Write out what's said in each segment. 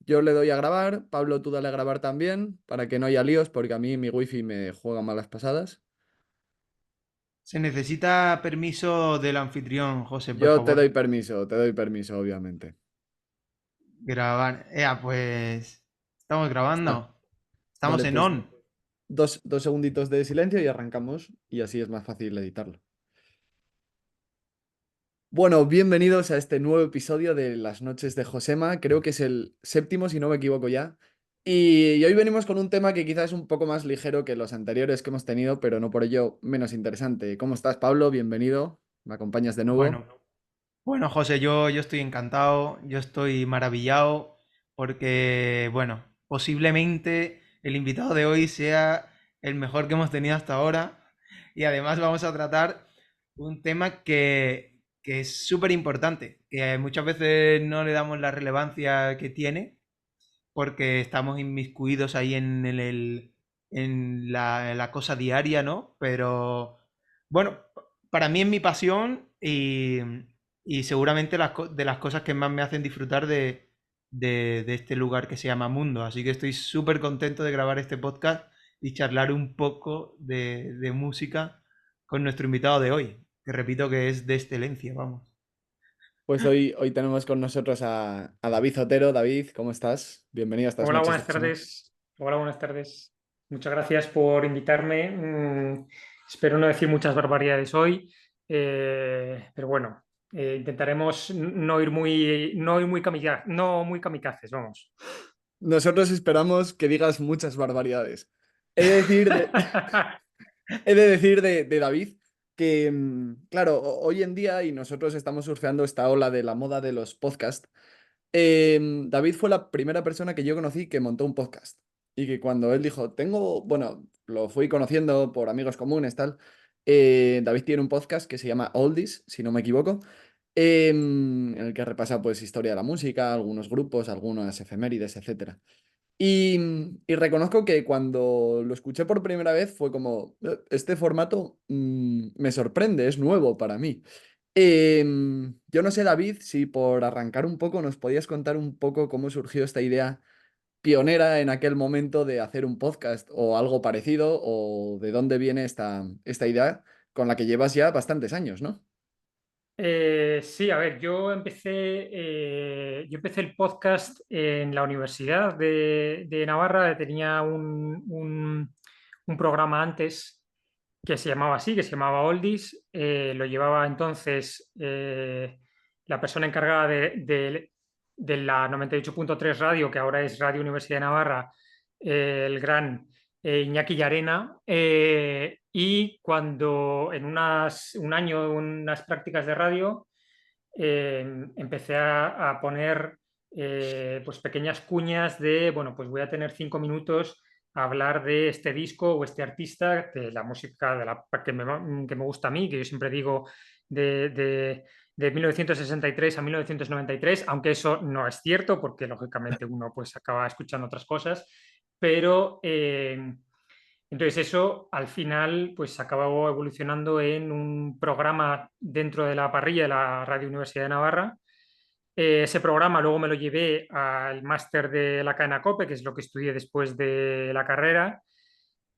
Yo le doy a grabar, Pablo tú dale a grabar también, para que no haya líos, porque a mí mi wifi me juega malas pasadas. Se necesita permiso del anfitrión, José, por Yo favor. te doy permiso, obviamente. Grabar. Pues estamos Ya está. grabando. Estamos Vale, en pues on. dos segunditos de silencio y arrancamos, y así es más fácil editarlo. Bueno, bienvenidos a este nuevo episodio de Las Noches de Josema. Creo que es el séptimo, si no me equivoco ya. Y hoy venimos con un tema que quizás es un poco más ligero que los anteriores que hemos tenido, pero no por ello menos interesante. ¿Cómo estás, Pablo? Bienvenido. ¿Me acompañas de nuevo? Bueno, bueno, José, yo estoy encantado, yo estoy maravillado porque, bueno, posiblemente el invitado de hoy sea el mejor que hemos tenido hasta ahora y además vamos a tratar un tema que es súper importante, que muchas veces no le damos la relevancia que tiene porque estamos inmiscuidos ahí en la cosa diaria, ¿no? Pero bueno, para mí es mi pasión y seguramente de las cosas que más me hacen disfrutar de este lugar que se llama Mundo. Así que estoy súper contento de grabar este podcast y charlar un poco de música con nuestro invitado de hoy, que repito que es de excelencia, vamos. Pues hoy tenemos con nosotros a David Otero. David, ¿cómo estás? Bienvenido a estas Hola, noches de buenas Josema. tardes. Hola, buenas tardes. Muchas gracias por invitarme. Espero no decir muchas barbaridades hoy, pero bueno, intentaremos no ir muy no muy kamikazes, vamos. Nosotros esperamos que digas muchas barbaridades. He de decir de, He de decir de David que, claro, hoy en día, y nosotros estamos surfeando esta ola de la moda de los podcasts, David fue la primera persona que yo conocí que montó un podcast. Y que cuando él dijo, bueno, lo fui conociendo por amigos comunes, tal. David tiene un podcast que se llama Oldies, si no me equivoco, en el que repasa pues historia de la música, algunos grupos, algunas efemérides, etcétera. Y reconozco que cuando lo escuché por primera vez fue como, Este formato me sorprende, es nuevo para mí". Yo no sé, David, si por arrancar un poco nos podías contar un poco cómo surgió esta idea pionera en aquel momento de hacer un podcast o algo parecido, o de dónde viene esta idea con la que llevas ya bastantes años, ¿no? Sí, a ver, yo empecé el podcast en la Universidad de Navarra. Tenía un programa antes que se llamaba así, que se llamaba Oldies. Lo llevaba entonces la persona encargada de la 98.3 Radio, que ahora es Radio Universidad de Navarra, el gran Iñaki Llarena. Y cuando en un año, unas prácticas de radio, empecé a poner pues pequeñas cuñas de, bueno, pues voy a tener 5 minutos a hablar de este disco o este artista, de la música que me gusta a mí, que yo siempre digo de 1963 a 1993, aunque eso no es cierto, porque lógicamente uno pues acaba escuchando otras cosas, pero entonces eso al final pues acabó evolucionando en un programa dentro de la parrilla de la Radio Universidad de Navarra. Ese programa luego me lo llevé al máster de la cadena COPE, que es lo que estudié después de la carrera.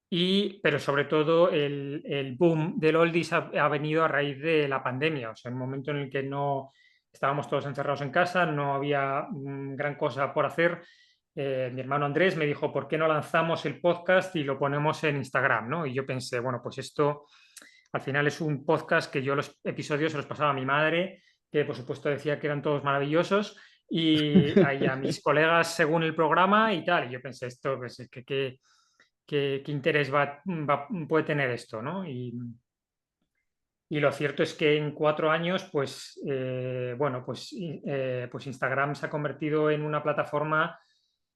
Pero sobre todo el boom del oldies ha venido a raíz de la pandemia, o sea, en un momento en el que no estábamos todos encerrados en casa, no había gran cosa por hacer. Mi hermano Andrés me dijo, ¿por qué no lanzamos el podcast y lo ponemos en Instagram? ¿No? Y yo pensé, bueno, pues esto al final es un podcast que yo los episodios se los pasaba a mi madre, que por supuesto decía que eran todos maravillosos, y ahí a mis colegas según el programa y tal. Y yo pensé, esto, pues, qué interés puede tener esto, ¿no? Y lo cierto es que en 4 años, pues, bueno, pues Instagram se ha convertido en una plataforma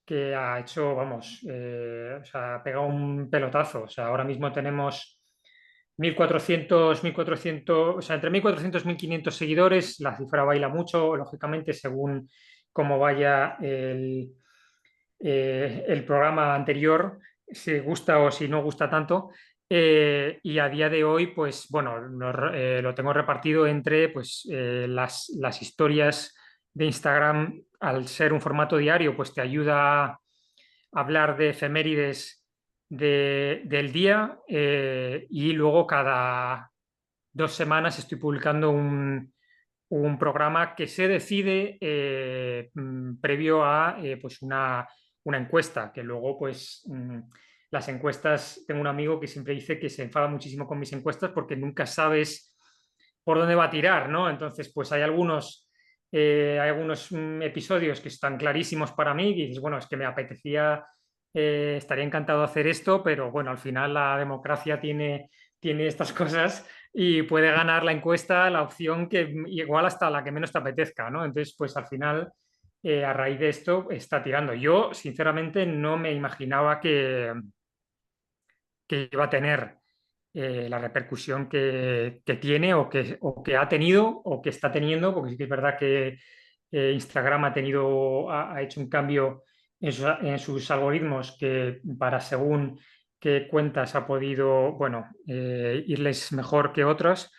que ha hecho, vamos, o sea, ha pegado un pelotazo. O sea, ahora mismo tenemos 1.400, o sea, entre 1.400 y 1.500 seguidores. La cifra baila mucho, lógicamente, según cómo vaya el programa anterior, si gusta o si no gusta tanto. Y a día de hoy, pues bueno, lo tengo repartido entre pues, las historias de Instagram, al ser un formato diario, pues te ayuda a hablar de efemérides del día, y luego cada 2 semanas estoy publicando un programa que se decide previo a pues una encuesta, que luego pues las encuestas, tengo un amigo que siempre dice que se enfada muchísimo con mis encuestas porque nunca sabes por dónde va a tirar, ¿no? Entonces, pues hay algunos episodios que están clarísimos para mí y dices, bueno, es que me apetecía, estaría encantado de hacer esto, pero bueno, al final la democracia tiene estas cosas y puede ganar la encuesta la opción que igual hasta la que menos te apetezca, ¿no? Entonces, pues al final, a raíz de esto, está tirando. Yo, sinceramente, no me imaginaba que iba a tener la repercusión que tiene o que ha tenido o que está teniendo, porque sí que es verdad que Instagram ha hecho un cambio en sus algoritmos que para según qué cuentas ha podido, bueno, irles mejor que otras.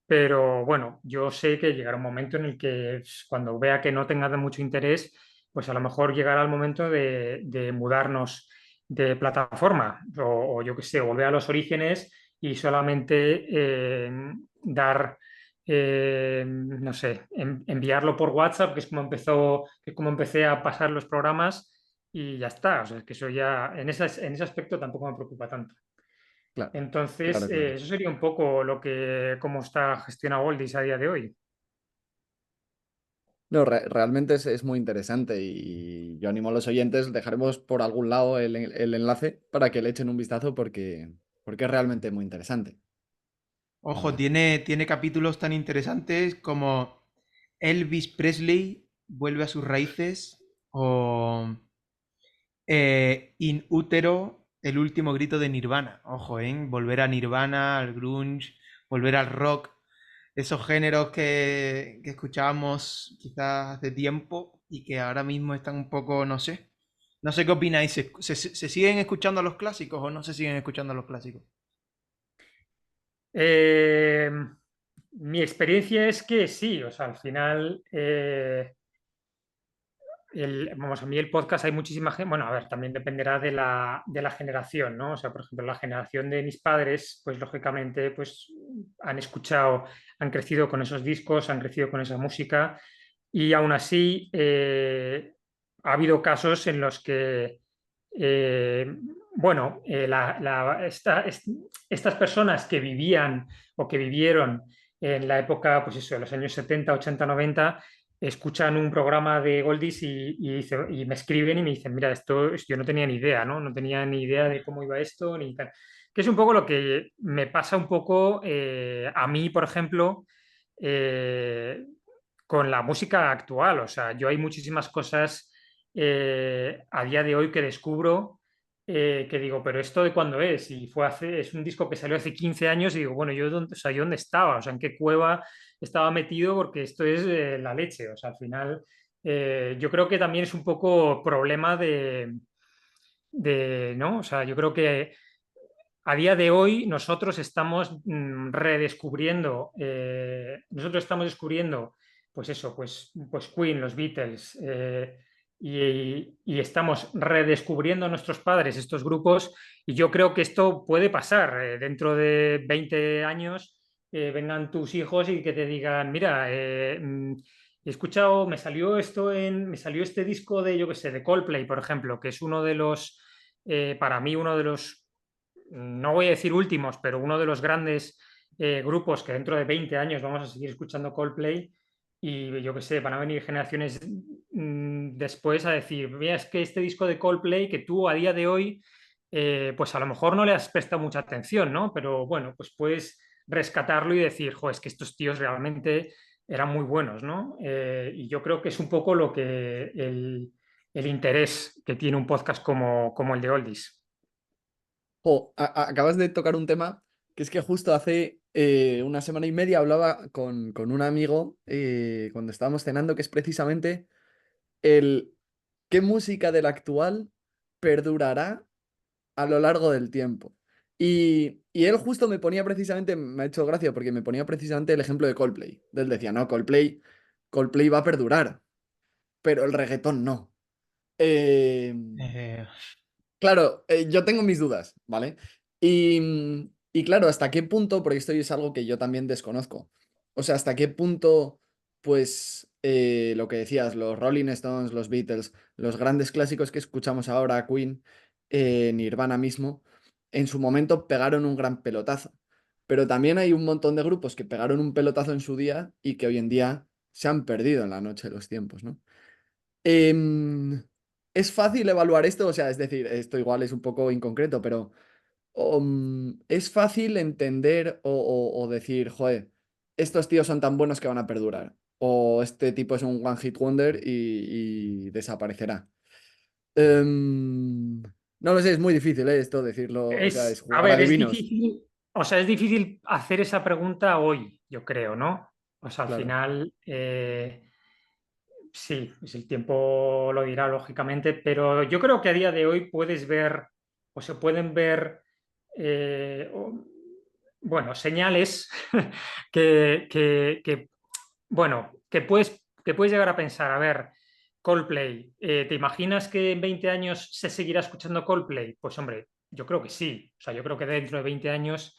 Pero bueno, yo sé que llegará un momento en el que cuando vea que no tenga de mucho interés, pues a lo mejor llegará el momento de mudarnos de plataforma o yo qué sé, volver a los orígenes y solamente dar, no sé, enviarlo por WhatsApp, que es como empecé a pasar los programas y ya está. O sea, que eso ya, en ese aspecto tampoco me preocupa tanto. Claro, Entonces, claro, claro. eso sería un poco cómo está gestionado Oldis a día de hoy. No, realmente es muy interesante y yo animo a los oyentes, dejaremos por algún lado el enlace para que le echen un vistazo porque es realmente muy interesante, la Ojo, verdad. tiene capítulos tan interesantes como Elvis Presley vuelve a sus raíces o In Utero, el último grito de Nirvana. Ojo, ¿eh? Volver a Nirvana, al grunge, volver al rock, esos géneros que escuchábamos quizás hace tiempo y que ahora mismo están un poco, no sé. No sé qué opináis. ¿Se siguen escuchando a los clásicos o no se siguen escuchando a los clásicos? Eh, Mi experiencia es que sí, o sea, al final, vamos, a mí el podcast hay muchísima gente, bueno, a ver, también dependerá de la generación, ¿no? O sea, por ejemplo, la generación de mis padres, pues lógicamente, pues han escuchado, han crecido con esos discos, han crecido con esa música y aún así ha habido casos en los que, bueno, estas personas que vivían o que vivieron en la época, pues eso, de los años 70 80 90 escuchan un programa de Goldis y me escriben y me dicen, mira, esto yo no tenía ni idea, ¿no? No tenía ni idea de cómo iba esto, ni tal. Que es un poco lo que me pasa un poco a mí, por ejemplo, eh, con la música actual. O sea, yo hay muchísimas cosas a día de hoy que descubro que digo, pero ¿esto de cuándo es? Y es un disco que salió hace 15 años y digo, bueno, ¿yo dónde estaba? O sea, ¿en qué cueva estaba metido? Porque esto es la leche. O sea, al final, yo creo que también es un poco problema ¿no? O sea, yo creo que a día de hoy nosotros estamos descubriendo, pues eso, pues Queen, los Beatles, y estamos redescubriendo a nuestros padres estos grupos, y yo creo que esto puede pasar. Dentro de 20 años vengan tus hijos y que te digan, mira, he escuchado, me salió este disco de, yo qué sé, de Coldplay, por ejemplo, que es para mí uno de los, no voy a decir últimos, pero uno de los grandes grupos que dentro de 20 años vamos a seguir escuchando Coldplay y yo qué sé, van a venir generaciones después a decir, mira, es que este disco de Coldplay que tú a día de hoy, pues a lo mejor no le has prestado mucha atención, ¿no? Pero bueno, pues puedes rescatarlo y decir, jo, es que estos tíos realmente eran muy buenos, ¿no? Y yo creo que es un poco lo que el interés que tiene un podcast como el de Oldies. Jo, acabas de tocar un tema que es que justo hace una semana y media hablaba con un amigo cuando estábamos cenando, que es precisamente el qué música del actual perdurará a lo largo del tiempo. Y él justo me ponía precisamente, me ha hecho gracia porque me ponía precisamente el ejemplo de Coldplay. Él decía, no, Coldplay va a perdurar. pero el reggaetón no. Eh, Eh, Claro, yo tengo mis dudas, ¿vale? Y claro, ¿hasta qué punto? Porque esto es algo que yo también desconozco. O sea, ¿hasta qué punto, pues, lo que decías, los Rolling Stones, los Beatles, los grandes clásicos que escuchamos ahora, Queen, Nirvana mismo, en su momento pegaron un gran pelotazo. Pero también hay un montón de grupos que pegaron un pelotazo en su día y que hoy en día se han perdido en la noche de los tiempos, ¿no? Em, ¿Es fácil evaluar esto? O sea, es decir, esto igual es un poco inconcreto, pero ¿es fácil entender o decir, joder, estos tíos son tan buenos que van a perdurar? O este tipo es un one hit wonder y desaparecerá. Em, no lo sé, es muy difícil, esto decirlo, o sea, es A jugar a ver, es adivinos. difícil, o sea, es difícil hacer esa pregunta hoy, yo creo, ¿no? O sea, al Claro. final, sí, pues el tiempo lo dirá, lógicamente, pero yo creo que a día de hoy puedes ver, o se pueden ver, bueno, señales que, bueno, que puedes llegar a pensar, a ver, Coldplay, ¿te imaginas que en 20 años se seguirá escuchando Coldplay? Pues hombre, yo creo que sí. O sea, yo creo que dentro de 20 años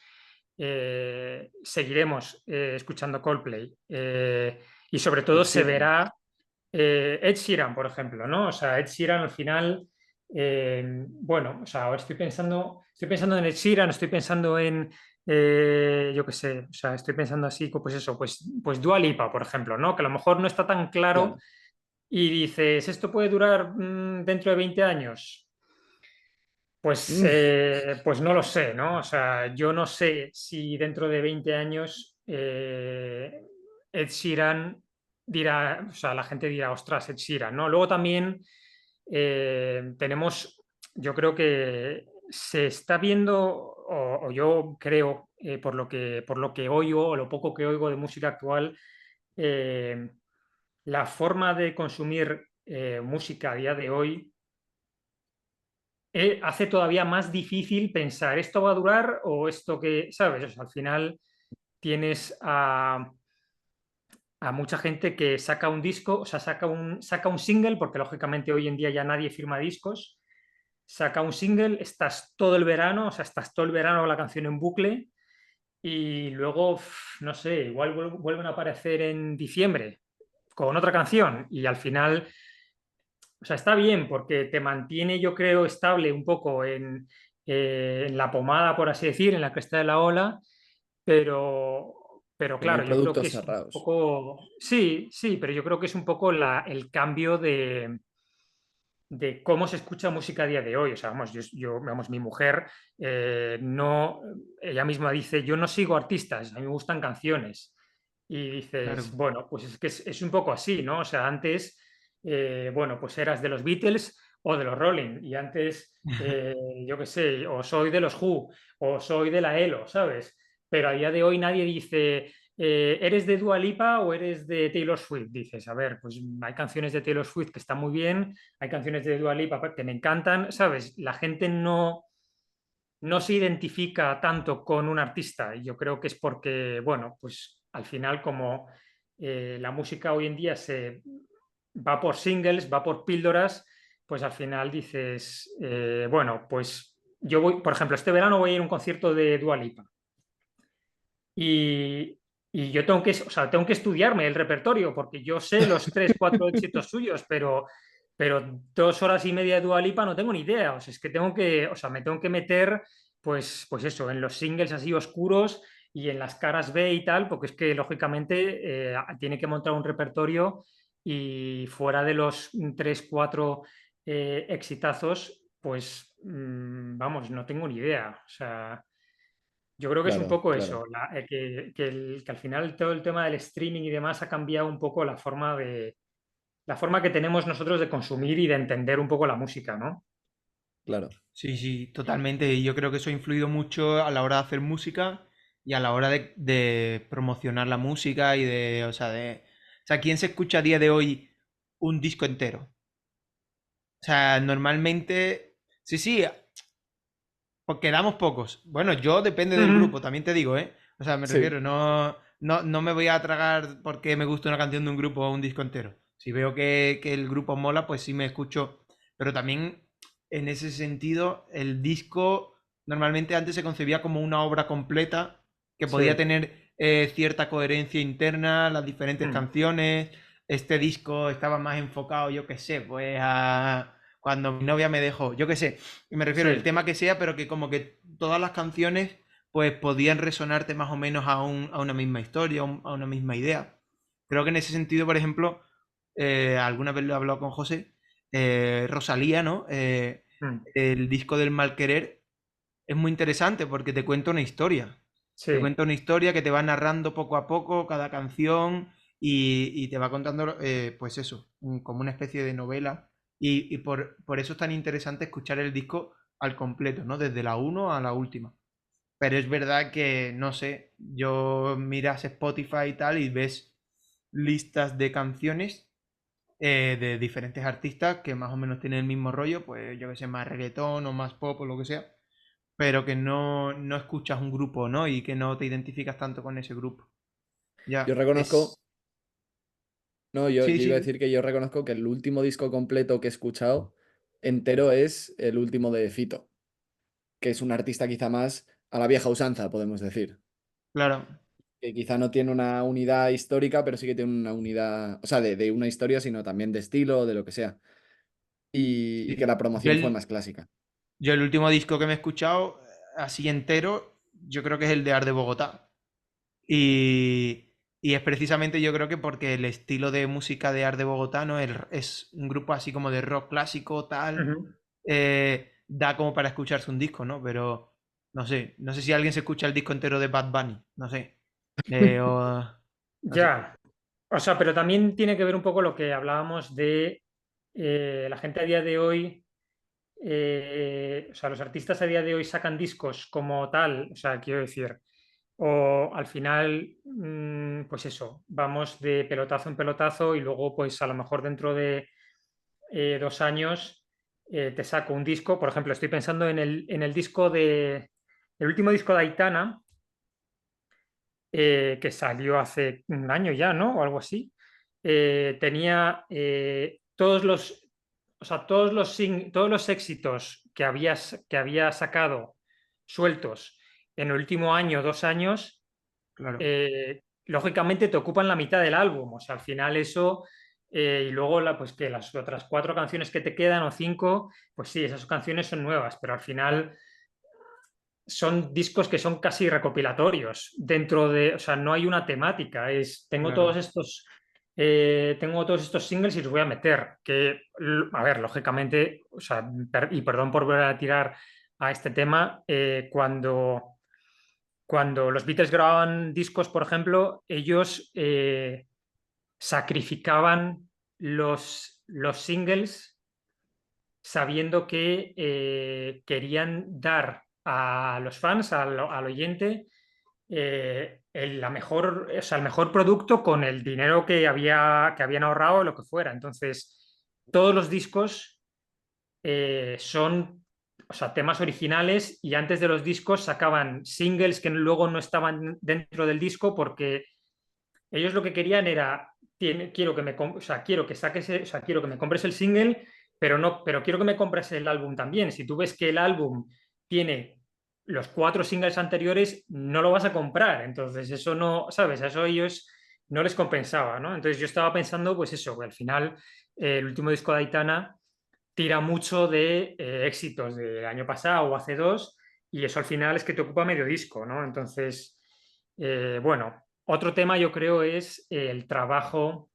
seguiremos escuchando Coldplay. Y sobre todo Ed se Sheeran. verá Ed Sheeran, por ejemplo, ¿no? O sea, Ed Sheeran al final, bueno, o sea, ahora estoy pensando en Ed Sheeran, estoy pensando en, yo qué sé, o sea, estoy pensando así, pues eso, pues Dua Lipa, por ejemplo, ¿no? Que a lo mejor no está tan claro Claro. y dices, ¿esto puede durar dentro de 20 años? Mm, Pues no lo sé, ¿no? O sea, yo no sé si dentro de 20 años Ed Sheeran dirá, o sea, la gente dirá, ostras, Ed Sheeran, ¿no? Luego también tenemos, yo creo que se está viendo, o yo creo, por lo que oigo, o lo poco que oigo de música actual, eh, la forma de consumir música a día de hoy hace todavía más difícil pensar, ¿esto va a durar o esto que, sabes? O sea, al final tienes a mucha gente que saca un disco, o sea, saca un single, porque lógicamente hoy en día ya nadie firma discos, saca un single, estás todo el verano, o sea, estás todo el verano con la canción en bucle y luego, no sé, igual vuelven a aparecer en diciembre con otra canción y al final, o sea, está bien porque te mantiene, yo creo, estable un poco en la pomada, por así decir, en la cresta de la ola, pero Tener claro, yo creo que productos es un cerrados. poco, sí, sí, pero yo creo que es un poco el cambio de cómo se escucha música a día de hoy. O sea, vamos, vamos, mi mujer no, ella misma dice, yo no sigo artistas, a mí me gustan canciones. Y dices, claro. bueno, pues es que es un poco así, ¿no? O sea, antes, bueno, pues eras de los Beatles o de los Rolling, y antes, yo qué sé, o soy de los Who, o soy de la ELO, ¿sabes? Pero a día de hoy nadie dice, ¿eres de Dua Lipa o eres de Taylor Swift? Dices, a ver, pues hay canciones de Taylor Swift que están muy bien, hay canciones de Dua Lipa que me encantan, ¿sabes? La gente no se identifica tanto con un artista y yo creo que es porque, bueno, pues al final como la música hoy en día se va por singles, va por píldoras, pues al final dices, bueno, pues yo voy, por ejemplo, este verano voy a ir a un concierto de Dua Lipa y, y yo tengo que, o sea, tengo que estudiarme el repertorio porque yo sé los tres, cuatro éxitos suyos, pero 2 horas y media de Dua Lipa no tengo ni idea. O sea, es que tengo que, o sea, me tengo que meter, pues eso, en los singles así oscuros y en las caras B y tal, porque es que lógicamente tiene que montar un repertorio y fuera de los tres, cuatro exitazos, pues vamos, no tengo ni idea. O sea, yo creo que es un Claro, poco claro. eso, que al final todo el tema del streaming y demás ha cambiado un poco la forma que tenemos nosotros de consumir y de entender un poco la música, ¿no? Claro. Sí, sí, totalmente. Y yo creo que eso ha influido mucho a la hora de hacer música y a la hora de promocionar la música y o sea, ¿quién se escucha a día de hoy un disco entero? O sea, normalmente, sí, sí, porque damos pocos. Bueno, yo depende del Ujú. grupo, también te digo, ¿eh? O sea, me Sí, refiero, no me voy a tragar porque me gusta una canción de un grupo o un disco entero. Si veo que el grupo mola, pues sí me escucho. Pero también en ese sentido, el disco normalmente antes se concebía como una obra completa que podía Sí. tener cierta coherencia interna, las diferentes Mm, canciones. Este disco estaba más enfocado, yo qué sé, pues a cuando mi novia me dejó, yo qué sé. Y me refiero al sí, tema que sea, pero que como que todas las canciones pues podían resonarte más o menos a una misma historia, a una misma idea. Creo que en ese sentido, por ejemplo, alguna vez lo he hablado con José, Rosalía, ¿no? mm, El disco del mal querer es muy interesante porque te cuenta una historia. Te sí. cuenta una historia que te va narrando poco a poco cada canción y te va contando, pues eso, como una especie de novela. Y por eso es tan interesante escuchar el disco al completo, ¿no? Desde la uno a la última. Pero es verdad que, no sé, yo miras Spotify y tal y ves listas de canciones de diferentes artistas que más o menos tienen el mismo rollo, pues yo que sé, más reggaetón o más pop o lo que sea, pero que no escuchas un grupo, ¿no? Y que no te identificas tanto con ese grupo. Yo Ya, reconozco, es... no, yo, Sí, yo iba a sí, decir que yo reconozco que el último disco completo que he escuchado entero es el último de Fito, que es un artista quizá más a la vieja usanza, podemos decir. claro. Que quizá no tiene una unidad histórica, pero sí que tiene una unidad, o sea, de una historia, sino también de estilo, de lo que sea. Y que Sí. la promoción fue más clásica. Yo el último disco que me he escuchado así entero, yo creo que es el de Art de Bogotá. Y es precisamente yo creo que porque el estilo de música de Art de Bogotá no es un grupo así como de rock clásico, tal, Ujú. da como para escucharse un disco, ¿no? Pero no sé si alguien se escucha el disco entero de Bad Bunny, no sé. No sé. Ya. O sea, pero también tiene que ver un poco lo que hablábamos de la gente a día de hoy. O sea, los artistas a día de hoy sacan discos como tal, o sea, quiero decir, o al final, pues eso, vamos de pelotazo en pelotazo y luego, pues a lo mejor dentro de 2 años te saco un disco. Por ejemplo, estoy pensando en el disco el último disco de Aitana, que salió hace un año ya, ¿no? O algo así. Tenía todos los, o sea, todos los éxitos que había sacado sueltos en el último año, 2 años, Claro, lógicamente te ocupan la mitad del álbum. O sea, al final eso, y luego pues que las otras 4 canciones que te quedan o 5, pues sí, esas canciones son nuevas, pero al final son discos que son casi recopilatorios dentro de, o sea, no hay una temática, claro. tengo todos estos singles y los voy a meter, que, a ver, lógicamente, o sea, y perdón por volver a tirar a este tema, cuando los Beatles grababan discos, por ejemplo, ellos sacrificaban los singles sabiendo que querían dar a los fans, al oyente, o sea, el mejor producto con el dinero que habían ahorrado o lo que fuera. Entonces, todos los discos son, o sea, temas originales y antes de los discos sacaban singles que luego no estaban dentro del disco porque ellos lo que querían era, quiero que o sea, quiero que saques, o sea, quiero que me compres el single, pero quiero que me compres el álbum también. Si tú ves que el álbum tiene los 4 singles anteriores, no lo vas a comprar. Entonces, eso no, ¿sabes? A eso a ellos no les compensaba, ¿no? Entonces, yo estaba pensando, pues eso, que al final el último disco de Aitana tira mucho de éxitos del año pasado o hace dos, y eso al final es que te ocupa medio disco, ¿no? Entonces, bueno, otro tema yo creo es el trabajo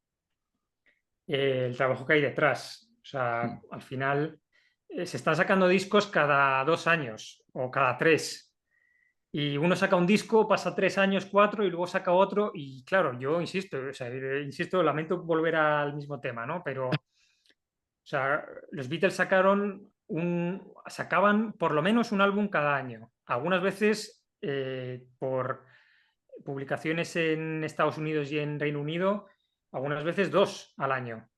que hay detrás. O sea, al final se están sacando discos cada 2 años o cada tres. Y uno saca un disco, pasa 3 años, cuatro, y luego saca otro. Y claro, yo insisto, o sea, insisto, lamento volver al mismo tema, ¿no? Pero, o sea, los Beatles sacaban por lo menos un álbum cada año. Algunas veces por publicaciones en Estados Unidos y en Reino Unido, algunas veces dos al año.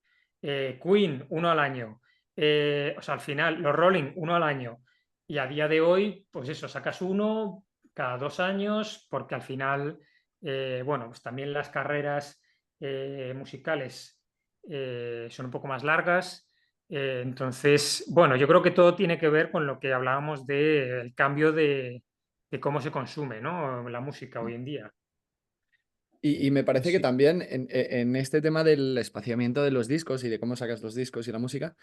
Queen, uno al año. O sea, al final, los Rolling, uno al año. Y a día de hoy, pues eso, sacas uno cada 2 años, porque al final, bueno, pues también las carreras musicales son un poco más largas. Entonces, bueno, yo creo que todo tiene que ver con lo que hablábamos del cambio de cómo se consume, ¿no? La música hoy en día. Y me parece que Sí, también en este tema del espaciamiento de los discos y de cómo sacas los discos y la música,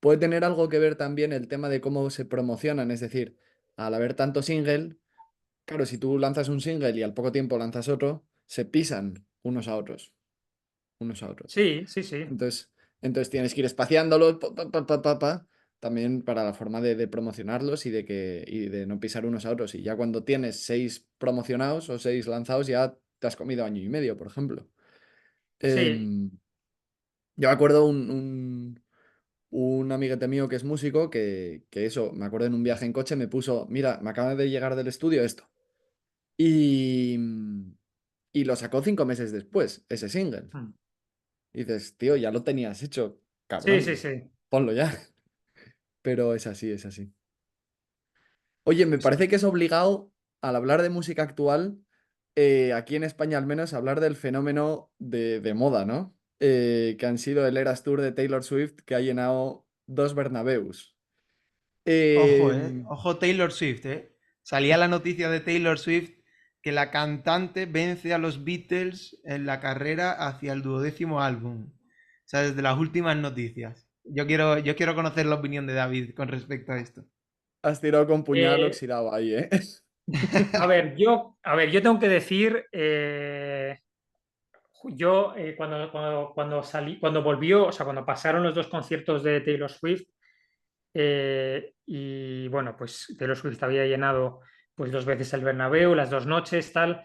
puede tener algo que ver también el tema de cómo se promocionan. Es decir, al haber tanto single, claro, si tú lanzas un single y al poco tiempo lanzas otro, se pisan unos a otros, unos a otros. sí, sí, sí. Entonces, entonces tienes que ir espaciándolos, también para la forma de promocionarlos y de no pisar unos a otros. Y ya cuando tienes 6 promocionados o 6 lanzados, ya te has comido año y medio, por ejemplo. Sí, Em, yo me acuerdo un amiguete mío que es músico que eso, me acuerdo en un viaje en coche me puso, mira, me acaba de llegar del estudio esto. Y, y lo sacó 5 meses después, ese single. mm, Y dices, tío, ya lo tenías hecho, sí, sí, cabrón, sí. ponlo ya. Pero es así, es así. Oye, me parece que es obligado, al hablar de música actual, aquí en España al menos, hablar del fenómeno de moda, ¿no? Que han sido el Eras Tour de Taylor Swift, que ha llenado 2 Bernabéus. Ojo, Eh, Ojo Taylor Swift, Salía la noticia de Taylor Swift que la cantante vence a los Beatles en la carrera hacia el 12º álbum. O sea, desde las últimas noticias. Yo quiero conocer la opinión de David con respecto a esto. has tirado con puñal Eh, oxidado ahí, ¿eh? a ver, yo tengo que decir, yo cuando salí, cuando volvió, o sea, cuando pasaron los dos conciertos de Taylor Swift, y bueno, pues Taylor Swift había llenado pues 2 veces el Bernabéu, las 2 noches, tal,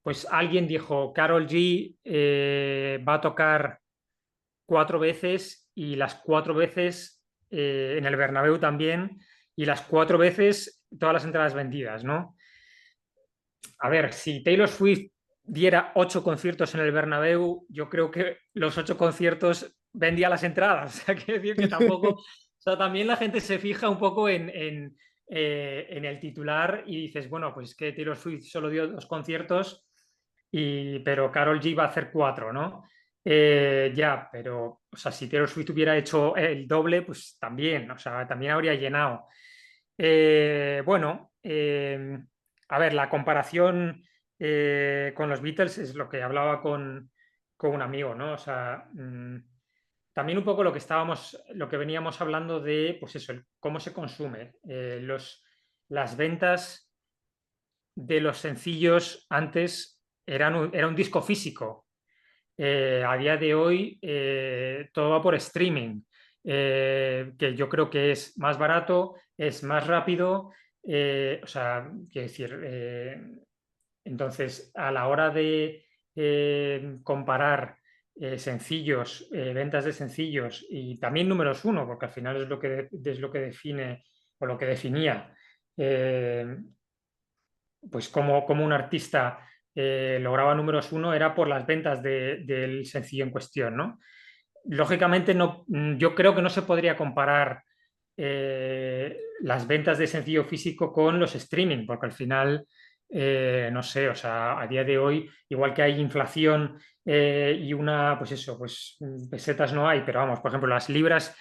pues alguien dijo, Karol G va a tocar 4 veces y las 4 veces en el Bernabéu también, y las 4 veces todas las entradas vendidas, ¿no? A ver, si Taylor Swift diera 8 conciertos en el Bernabéu, yo creo que los 8 conciertos vendía las entradas. O sea, quiere decir que tampoco. O sea, también la gente se fija un poco en el titular y dices, bueno, pues que Taylor Swift solo dio 2 conciertos, pero Karol G va a hacer 4, ¿no? Ya, pero, o sea, si Taylor Swift hubiera hecho el doble, pues también, o sea, también habría llenado. Bueno, a ver, la comparación con los Beatles es lo que hablaba con un amigo, ¿no? O sea, también un poco lo que veníamos hablando de, pues eso, cómo se consume. Las ventas de los sencillos antes era un disco físico. A día de hoy todo va por streaming, que yo creo que es más barato, es más rápido, o sea, quiero decir, entonces a la hora de comparar sencillos, ventas de sencillos y también números uno, porque al final es lo que define o lo que definía eh, pues como un artista lograba números uno era por las ventas del sencillo en cuestión, ¿no? Lógicamente, no, yo creo que no se podría comparar las ventas de sencillo físico con los streaming, porque al final, no sé, o sea, a día de hoy, igual que hay inflación y pues eso, pues pesetas no hay, pero vamos, por ejemplo, las libras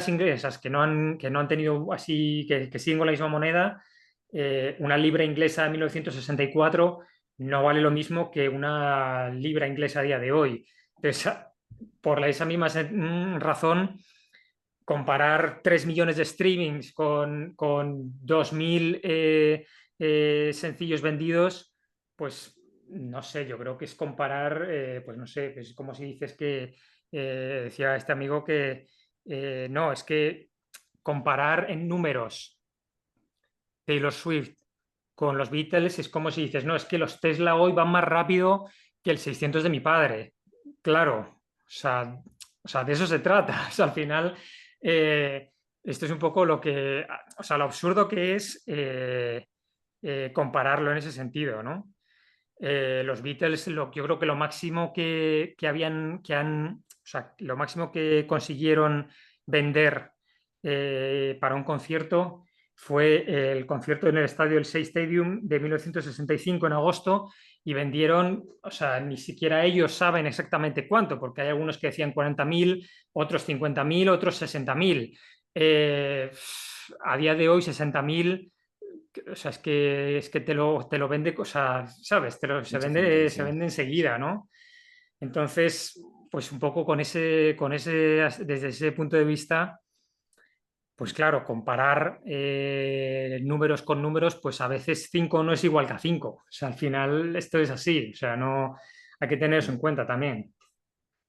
inglesas que no han tenido así, que siguen con la misma moneda, una libra inglesa de 1964 no vale lo mismo que una libra inglesa a día de hoy. Entonces, por esa misma razón, comparar 3 millones de streamings con 2.000 sencillos vendidos, pues no sé, yo creo que es comparar, pues no sé, es como si dices que, decía este amigo que no, es que comparar en números Taylor Swift con los Beatles es como si dices, no, es que los Tesla hoy van más rápido que el 600 de mi padre. Claro, o sea, de eso se trata. O sea, al final, esto es un poco o sea, lo absurdo que es compararlo en ese sentido, ¿no? Los Beatles, yo creo que lo máximo o sea, lo máximo que consiguieron vender para un concierto fue el concierto en el estadio El Shea Stadium de 1965 en agosto y vendieron, o sea, ni siquiera ellos saben exactamente cuánto, porque hay algunos que decían 40.000, otros 50.000, otros 60.000. A día de hoy 60.000, o sea, es que te lo vende, o sea, ¿sabes? Se Mucha gente, se sí. vende enseguida, ¿no? Entonces, pues un poco desde ese punto de vista, pues claro, comparar números con números, pues a veces 5 no es igual que a 5. O sea, al final esto es así. O sea, no hay que tener eso en cuenta también.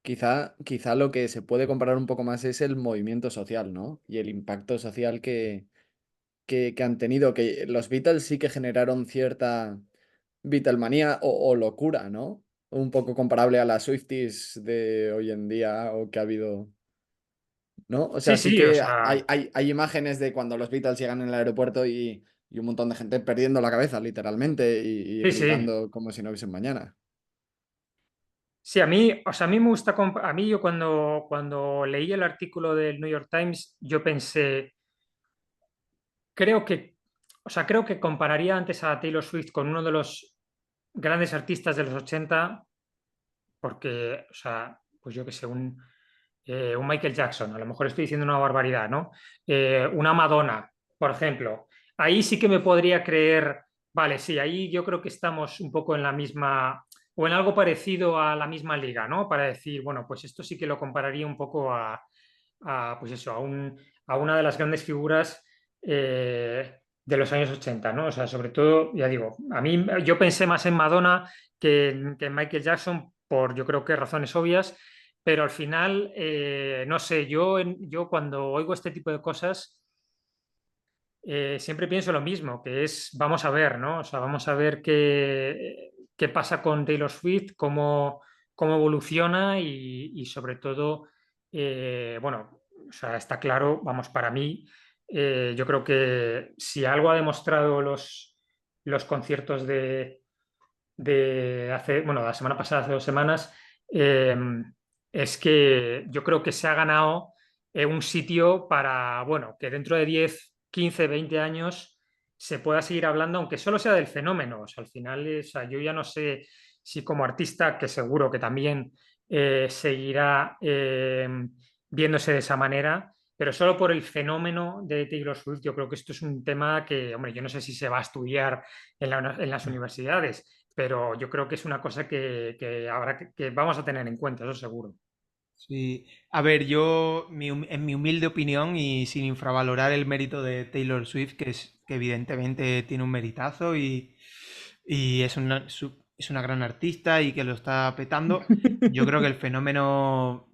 Quizá lo que se puede comparar un poco más es el movimiento social, ¿no? Y el impacto social que han tenido, que los Beatles sí que generaron cierta Beatlemanía o locura, ¿no? Un poco comparable a las Swifties de hoy en día o que ha habido, ¿no? O Sí, sea, sí sí, o que sea, hay imágenes de cuando los Beatles llegan en el aeropuerto y un montón de gente perdiendo la cabeza, literalmente, y sí, sí. gritando como si no hubiesen mañana. Sí, a mí, o sea, a mí me gusta, a mí yo cuando leí el artículo del New York Times, yo pensé, creo que, o sea, creo que compararía antes a Taylor Swift con uno de los grandes artistas de los 80 porque, o sea, pues yo qué sé, un Michael Jackson, a lo mejor estoy diciendo una barbaridad, ¿no? Una Madonna, por ejemplo. Ahí sí que me podría creer, vale, sí, ahí yo creo que estamos un poco en la misma, o en algo parecido a la misma liga, ¿no? Para decir, bueno, pues esto sí que lo compararía un poco pues eso, a una de las grandes figuras de los años 80, ¿no? O sea, sobre todo, ya digo, a mí yo pensé más en Madonna que en Michael Jackson por yo creo que razones obvias, pero al final, no sé, yo cuando oigo este tipo de cosas, siempre pienso lo mismo, que es, vamos a ver, ¿no? O sea, vamos a ver qué pasa con Taylor Swift, cómo evoluciona y sobre todo, bueno, o sea, está claro, vamos, para mí, yo creo que si algo ha demostrado los conciertos de hace, bueno, la semana pasada, hace 2 semanas, eh, es que yo creo que se ha ganado un sitio para, bueno, que dentro de 10 15 20 años se pueda seguir hablando, aunque solo sea del fenómeno. O sea, al final, o sea, yo ya no sé si como artista, que seguro que también seguirá viéndose de esa manera, pero solo por el fenómeno de Taylor Swift, yo creo que esto es un tema que, hombre, yo no sé si se va a estudiar en las universidades, pero yo creo que es una cosa que habrá que vamos a tener en cuenta, eso seguro. Sí, a ver, en mi humilde opinión y sin infravalorar el mérito de Taylor Swift, que evidentemente tiene un meritazo y es una gran artista y que lo está petando, yo creo que el fenómeno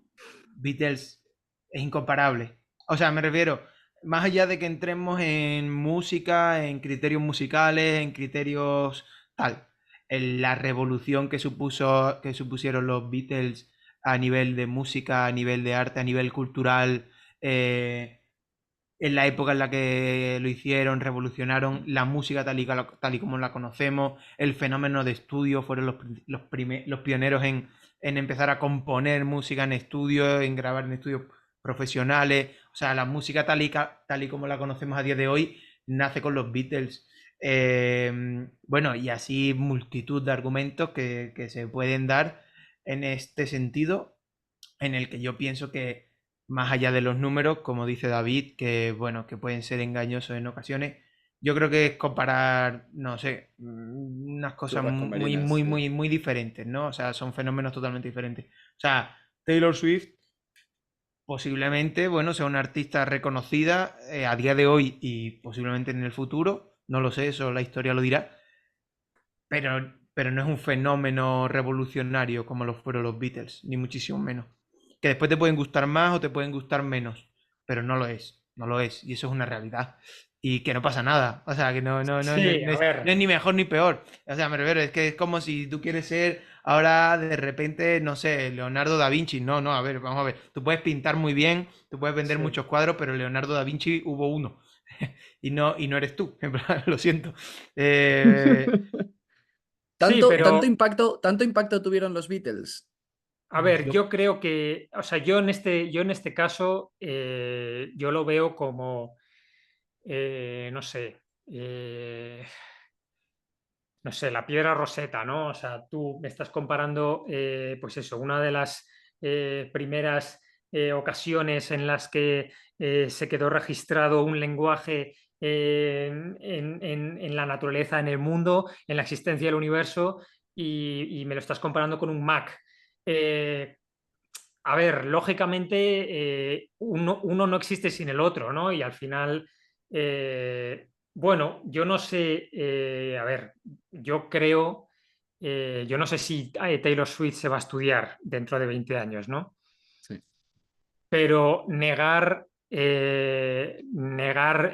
Beatles es incomparable. O sea, me refiero, más allá de que entremos en música, en criterios musicales, en criterios tal, en la revolución que supusieron los Beatles a nivel de música, a nivel de arte, a nivel cultural, eh, en la época en la que lo hicieron, revolucionaron la música tal y como la conocemos, el fenómeno de estudio, fueron los pioneros en empezar a componer música en estudio, en grabar en estudios profesionales, o sea, la música tal y como la conocemos a día de hoy nace con los Beatles. Bueno, y así multitud de argumentos que se pueden dar en este sentido, en el que yo pienso que más allá de los números, como dice David, que bueno, que pueden ser engañosos en ocasiones, yo creo que es comparar, no sé, unas cosas Churras con muy, merinas, muy, sí. muy, muy diferentes, ¿no? O sea, son fenómenos totalmente diferentes. O sea, Taylor Swift posiblemente, bueno, sea una artista reconocida a día de hoy y posiblemente en el futuro, no lo sé, eso la historia lo dirá, pero no es un fenómeno revolucionario como lo fueron los Beatles, ni muchísimo menos. Que después te pueden gustar más o te pueden gustar menos, pero no lo es, no lo es, y eso es una realidad. Y que no pasa nada, o sea, que Sí, a no ver, es ni mejor ni peor. O sea, me refiero, es que es como si tú quieres ser ahora de repente, no sé, Leonardo da Vinci. No, no, a ver, vamos a ver. Tú puedes pintar muy bien, tú puedes vender sí. muchos cuadros, pero Leonardo da Vinci hubo uno. Y no eres tú, en plan, lo siento. Eh, Sí, pero Tanto impacto tuvieron los Beatles. a ver, Yo, yo creo que, o sea, yo en este caso, yo lo veo como no sé, no sé, la piedra Rosetta, ¿no? O sea, tú me estás comparando, pues eso, una de las primeras ocasiones en las que se quedó registrado un lenguaje en la naturaleza, en el mundo, en la existencia del universo, y me lo estás comparando con un Mac. Eh, a ver, lógicamente uno no existe sin el otro, ¿no? Y al final, bueno, yo no sé, a ver, yo creo, yo no sé si Taylor Swift se va a estudiar dentro de 20 años, ¿no? Sí, Pero negar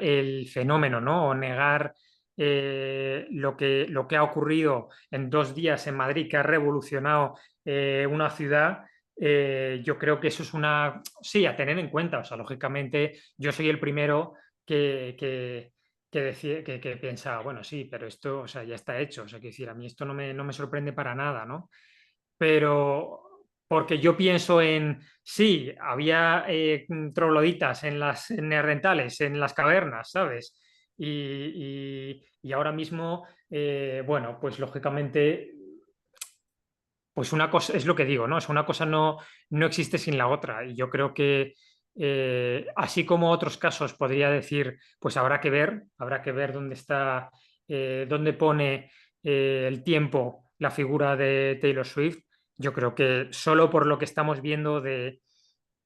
el fenómeno, ¿no? O negar lo que ha ocurrido en 2 días en Madrid, que ha revolucionado una ciudad, yo creo que eso es una, sí, a tener en cuenta. O sea, lógicamente, yo soy el primero que piensa, bueno, sí, pero esto, o sea, ya está hecho. O sea, quiero decir, a mí esto no me sorprende para nada, ¿no? Pero porque yo pienso en, sí, había trogloditas en las neandertales, en las cavernas, ¿sabes? Y ahora mismo, bueno, pues lógicamente, pues una cosa, es lo que digo, ¿no? Es una cosa no existe sin la otra. Y yo creo que, así como otros casos, podría decir, pues habrá que ver dónde está, dónde pone el tiempo la figura de Taylor Swift. Yo creo que solo por lo que estamos viendo de,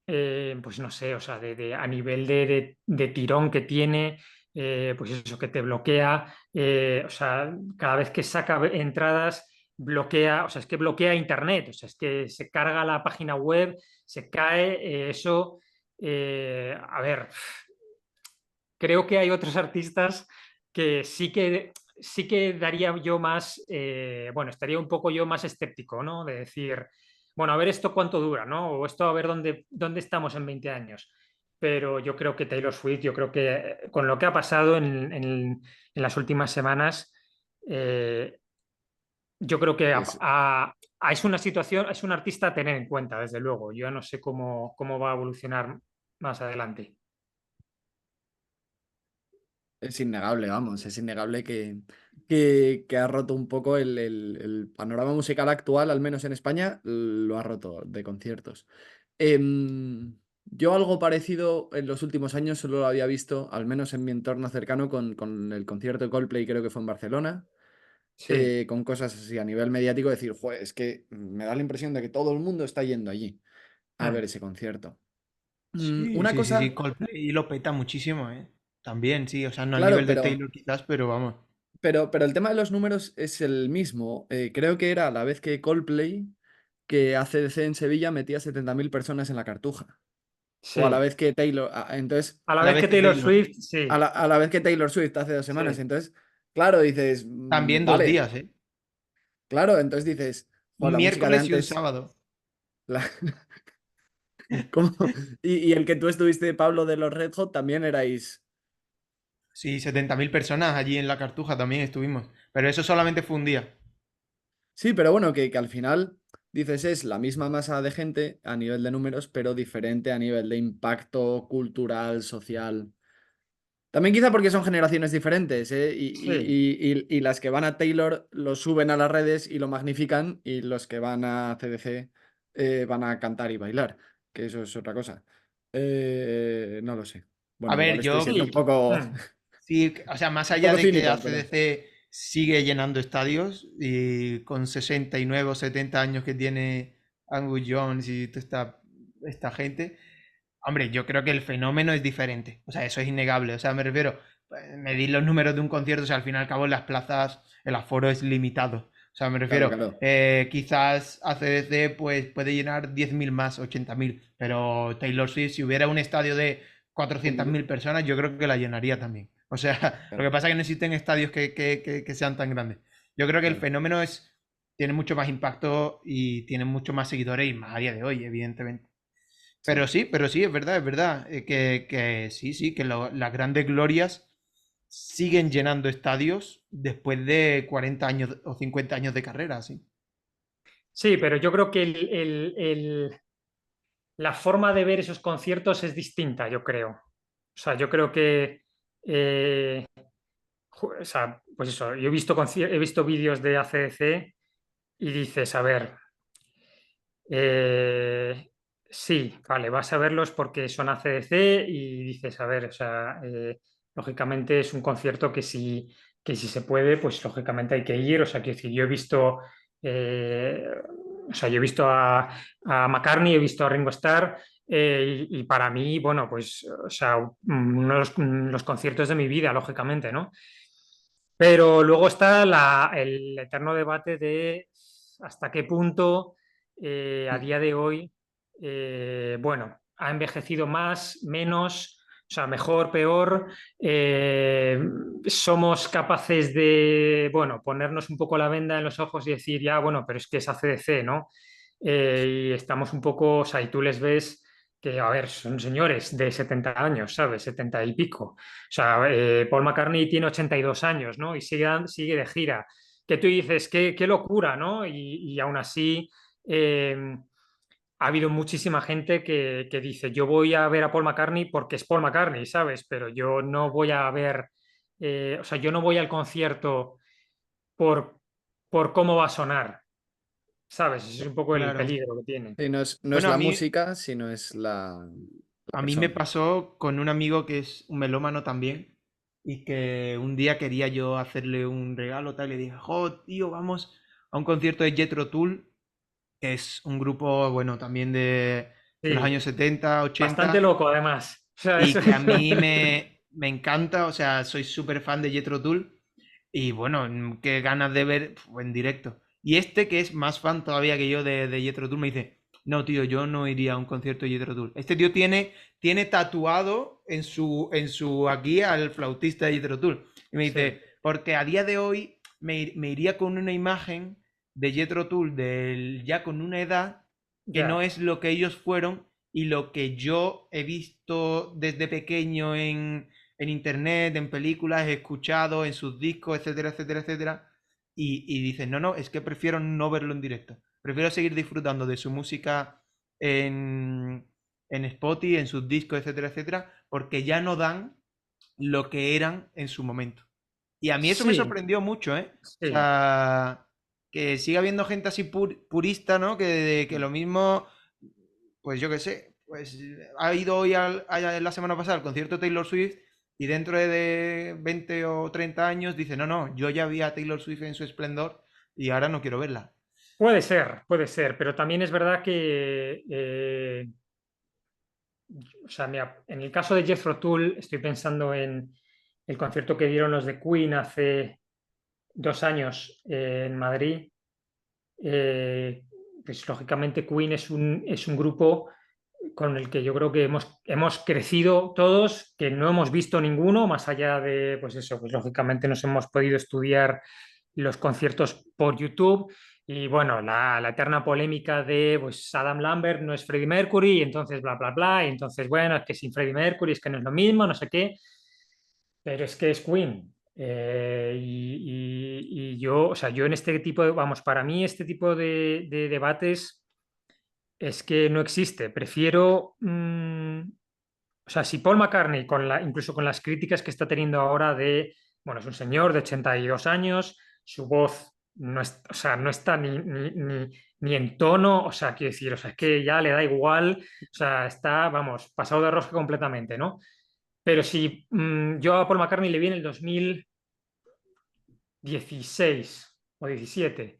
pues no sé, o sea, a nivel de tirón que tiene, pues eso que te bloquea, o sea, cada vez que saca entradas, bloquea, o sea, es que bloquea Internet, o sea, es que se carga la página web, se cae, eso, a ver, creo que hay otros artistas que sí que daría yo más, bueno, estaría un poco yo más escéptico, ¿no? De decir, bueno, a ver esto cuánto dura, ¿no? O esto a ver dónde estamos en 20 años. Pero yo creo que Taylor Swift, yo creo que con lo que ha pasado en las últimas semanas, eh, yo creo que es, es una situación, es un artista a tener en cuenta, desde luego. Yo no sé cómo va a evolucionar más adelante. es innegable, vamos, es innegable que ha roto un poco el panorama musical actual, al menos en España, lo ha roto de conciertos. Yo algo parecido en los últimos años solo lo había visto, al menos en mi entorno cercano, con el concierto de Coldplay, creo que fue en Barcelona, Sí. con cosas así a nivel mediático, decir, "Jue, es que me da la impresión de que todo el mundo está yendo allí a ver Mm. ese concierto". Sí, Una sí, sí, sí, cosa, Coldplay lo peta muchísimo, ¿eh? También, sí, o sea, no al claro, nivel de Taylor quizás, pero vamos. pero el tema de los números es el mismo. Creo que era a la vez que Coldplay, que ACDC en Sevilla metía 70.000 personas en la Cartuja. O a la Sí. vez que Taylor. Entonces, A la A la vez vez que que Taylor Taylor. Swift, sí, a la vez que Taylor Swift hace 2 semanas. sí. Entonces, claro, dices, También dos vale, días, ¿eh? claro, entonces dices, "Jo, Un la música de miércoles y un antes. sábado. la- ¿Cómo? Y el que tú estuviste, Pablo, de los Red Hot, también erais. Sí, 70.000 personas allí en la Cartuja también estuvimos. Pero eso solamente fue un día. Sí, pero bueno, que al final dices es la misma masa de gente a nivel de números, pero diferente a nivel de impacto cultural, social. También quizá porque son generaciones diferentes, ¿eh? Sí. Y las que van a Taylor lo suben a las redes y lo magnifican, y los que van a CDC van a cantar y bailar, que eso es otra cosa. No lo sé. A Bueno, igual ver, estoy yo siendo un Sí. poco, Mm. sí, o sea, más un allá poco de que cínico, pero AC/DC sigue llenando estadios y con 69 o 70 años que tiene Angus Jones y toda esta gente, hombre, yo creo que el fenómeno es diferente. O sea, eso es innegable. O sea, me refiero, medir los números de un concierto, o sea, al fin y al cabo en las plazas el aforo es limitado. O sea, me claro, refiero, claro. quizás AC/DC pues puede llenar 10.000 más, 80.000, pero Taylor Swift, si hubiera un estadio de 400.000 personas, yo creo que la llenaría también. O sea, lo Claro, que pasa es que no existen estadios que sean tan grandes. Yo creo que el claro. fenómeno tiene mucho más impacto y tiene mucho más seguidores y más a día de hoy, evidentemente. Sí. Pero sí, es verdad, que sí, sí, que las grandes glorias siguen llenando estadios después de 40 años o 50 años de carrera, sí. Sí, pero yo creo que la forma de ver esos conciertos es distinta, yo creo. O sea, yo creo que eh, o sea, pues eso, yo he visto vídeos de AC/DC y dices, a ver, eh, sí, vale, vas a verlos porque son AC/DC y dices, a ver, o sea, lógicamente es un concierto que si se puede, pues lógicamente hay que ir. O sea, quiero decir, yo he visto, eh, o sea, yo he visto a McCartney, he visto a Ringo Starr, y para mí, bueno, pues, o sea, uno de los conciertos de mi vida, lógicamente, ¿no? Pero luego está el eterno debate de hasta qué punto a día de hoy, bueno, ha envejecido más, menos, o sea, mejor, peor. eh, Somos capaces de, bueno, ponernos un poco la venda en los ojos y decir, ya, bueno, pero es que es AC/DC, ¿no? Y estamos un poco, o sea, y tú les ves que, a ver, son señores de 70 años, ¿sabes? 70 y pico. O sea, Paul McCartney tiene 82 años, ¿no? Y sigue de gira. Que tú dices, qué locura, ¿no? Y aún así, ha habido muchísima gente que dice, yo voy a ver a Paul McCartney porque es Paul McCartney, ¿sabes? Pero yo no voy a ver, o sea, yo no voy al concierto por, por cómo va a sonar, ¿sabes? Ese es un poco el Claro. peligro que tiene. Sí, no es Bueno, la música, sino es la a mí me persona. pasó con un amigo que es un melómano también y que un día quería yo hacerle un regalo tal y le dije, jo, tío, vamos a un concierto de Jethro Tull, que es un grupo, bueno, también de los Sí, años 70 bastante 80 loco además. O sea, y eso... que a mí me encanta, o sea, soy súper fan de Jethro Tull y bueno, qué ganas de ver en directo. Y este que es más fan todavía que yo de Jethro Tull me dice, no, tío, yo no iría a un concierto de Jethro Tull. Este tío tiene tatuado en su aquí al flautista de Jethro Tull. Y me Sí, dice, porque a día de hoy me iría con una imagen de Jethro Tull ya con una edad que no ya. es lo que ellos fueron y lo que yo he visto desde pequeño en internet, en películas, he escuchado, en sus discos, etcétera, etcétera, etcétera. Y dicen, no, no, es que prefiero no verlo en directo. Prefiero seguir disfrutando de su música en, en Spotify, en sus discos, etcétera, etcétera, porque ya no dan lo que eran en su momento. Y a mí eso me Sí, sorprendió mucho, ¿eh? O sí. sea, que siga habiendo gente así purista, ¿no? Que lo mismo, pues yo qué sé, pues ha ido hoy la semana pasada al concierto de Taylor Swift y dentro de 20 o 30 años dice, no, no, yo ya vi a Taylor Swift en su esplendor y ahora no quiero verla. Puede ser, pero también es verdad que, o sea, mira, en el caso de Jethro Tull, estoy pensando en el concierto que dieron los de Queen hace 2 años en Madrid. Pues lógicamente Queen es un grupo con el que yo creo que hemos crecido todos, que no hemos visto ninguno, más allá de, pues eso, pues lógicamente nos hemos podido estudiar los conciertos por YouTube. Y bueno, la eterna polémica de pues Adam Lambert no es Freddie Mercury, y entonces bla, bla, bla, y entonces bueno, es que sin Freddie Mercury es que no es lo mismo, no sé qué, pero es que es Queen. Y yo, o sea, yo en este tipo de, vamos, para mí este tipo de debates es que no existe. Prefiero, o sea, si Paul McCartney, incluso con las críticas que está teniendo ahora de, bueno, es un señor de 82 años, su voz no, o sea, no está ni en tono, o sea, quiero decir, o sea, es que ya le da igual, o sea, está, vamos, pasado de rosca completamente, ¿no? Pero si yo a Paul McCartney le vi en el 2016 o 17.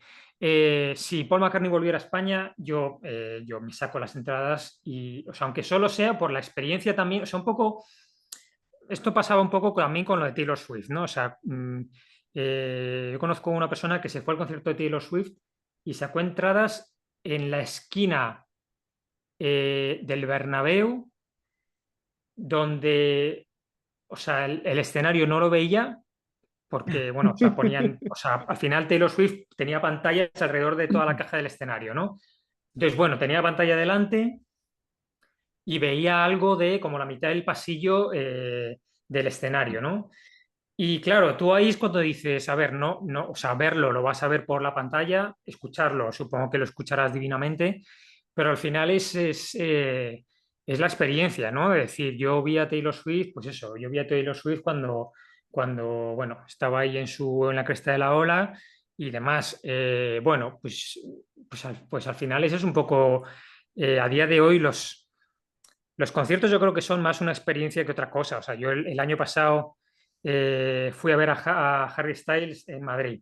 Si Paul McCartney volviera a España, yo me saco las entradas y, o sea, aunque solo sea por la experiencia también, o sea, un poco, esto pasaba un poco también con lo de Taylor Swift, ¿no? O sea, yo conozco a una persona que se fue al concierto de Taylor Swift y sacó entradas en la esquina del Bernabéu, donde, o sea, el escenario no lo veía porque, bueno, o sea, ponían, o sea, al final Taylor Swift tenía pantallas alrededor de toda la caja del escenario, ¿no? Entonces, bueno, tenía pantalla delante y veía algo de como la mitad del pasillo del escenario, ¿no? Y claro, tú ahí es cuando dices, a ver, no, no, o sea, verlo lo vas a ver por la pantalla, escucharlo, supongo que lo escucharás divinamente, pero al final es la experiencia, ¿no? Es decir, yo vi a Taylor Swift, pues eso, yo vi a Taylor Swift cuando bueno, estaba ahí en la cresta de la ola y demás. Bueno, pues al final eso es un poco, a día de hoy los conciertos yo creo que son más una experiencia que otra cosa. O sea, yo el año pasado fui a ver a Harry Styles en Madrid.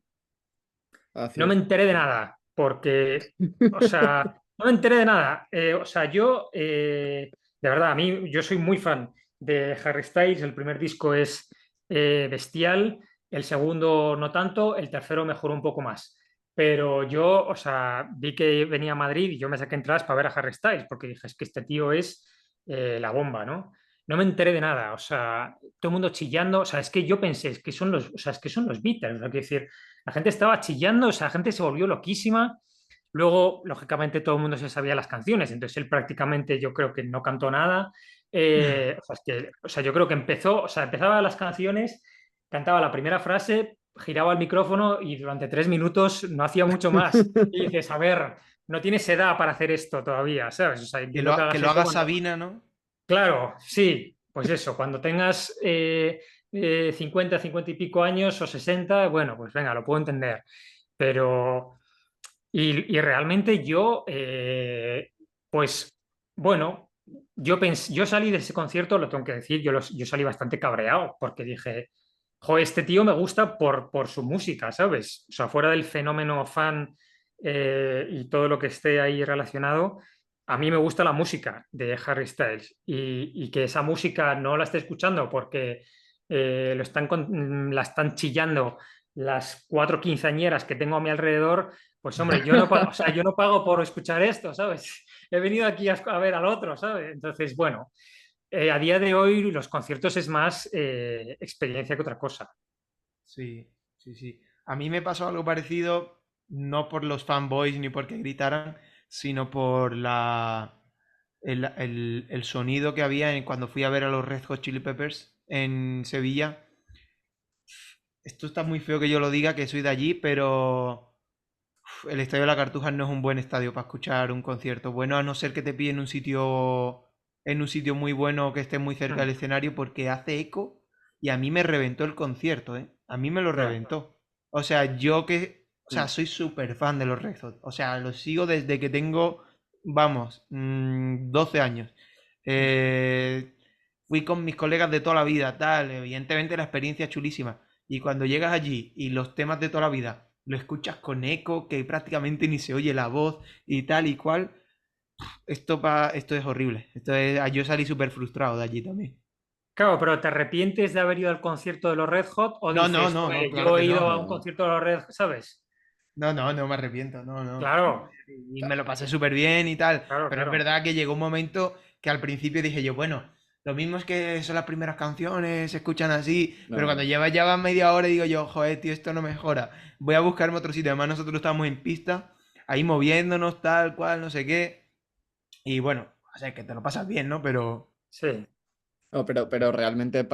No me Hacia. enteré de nada, porque, o sea, no me enteré de nada. O sea, de verdad, a mí, yo soy muy fan de Harry Styles. El primer disco es bestial, el segundo no tanto, el tercero mejoró un poco más. Pero yo, o sea, vi que venía a Madrid y yo me saqué entradas para ver a Harry Styles, porque dije, es que este tío es la bomba, ¿no? No me enteré de nada, o sea, todo el mundo chillando, o sea, es que yo pensé, es que son o sea, es que son los Beatles, o sea, quiero decir, la gente estaba chillando, o sea, la gente se volvió loquísima. Luego, lógicamente, todo el mundo se sabía las canciones, entonces él prácticamente yo creo que no cantó nada. O sea, yo creo que o sea, empezaba las canciones, cantaba la primera frase, giraba el micrófono y durante 3 minutos no hacía mucho más. Y dices, a ver, no tienes edad para hacer esto todavía, ¿sabes? O sea, entiendo que Que hagas lo eso haga cuando... Sabina, ¿no? Claro, sí, pues eso, cuando tengas 50, 50 y pico años o 60, bueno, pues venga, lo puedo entender. Pero, y realmente yo, pues bueno, yo salí de ese concierto, lo tengo que decir, yo salí bastante cabreado porque dije, jo, este tío me gusta por su música, ¿sabes? O sea, fuera del fenómeno fan y todo lo que esté ahí relacionado, a mí me gusta la música de Harry Styles y que esa música no la esté escuchando porque la están chillando las cuatro quinceañeras que tengo a mi alrededor, pues hombre, yo no pago, o sea, yo no pago por escuchar esto, ¿sabes? He venido aquí a ver al otro, ¿sabes? Entonces, bueno, a día de hoy los conciertos es más experiencia que otra cosa. Sí, sí, sí. A mí me pasó algo parecido, no por los fanboys ni porque gritaran, sino por el sonido que había cuando fui a ver a los Red Hot Chili Peppers en Sevilla. Esto está muy feo que yo lo diga, que soy de allí, pero el Estadio de la Cartuja no es un buen estadio para escuchar un concierto. Bueno, a no ser que te pillen en un sitio muy bueno que esté muy cerca del Mm, escenario, porque hace eco y a mí me reventó el concierto, ¿eh? A mí me lo ya. reventó. O sea, yo o sea, Mm. soy súper fan de los Red Hot. O sea, los sigo desde que tengo, vamos, 12 años. Eh, Fui con mis colegas de toda la vida, tal. Evidentemente la experiencia es chulísima. Y cuando llegas allí y los temas de toda la vida lo escuchas con eco, que prácticamente ni se oye la voz y tal y cual, esto es horrible. Yo salí súper frustrado de allí también. Claro, pero ¿te arrepientes de haber ido al concierto de los Red Hot o No, no, dices, no, no, "Joder, claro yo que he ido no. a un No. concierto de los Red Hot, ¿sabes? No, no, no me arrepiento, no, no. Claro, Y me lo pasé súper bien y tal. claro, Pero es claro. verdad que llegó un momento que al principio dije yo, bueno, lo mismo es que son las primeras canciones, se escuchan así, pero cuando No. lleva ya va media hora digo yo, joder, tío, esto no mejora. Voy a buscarme otro sitio. Además, nosotros estábamos en pista, ahí moviéndonos, tal cual, no sé qué. Y bueno, o sea, que te lo pasas bien, ¿no? Pero Sí. No, pero realmente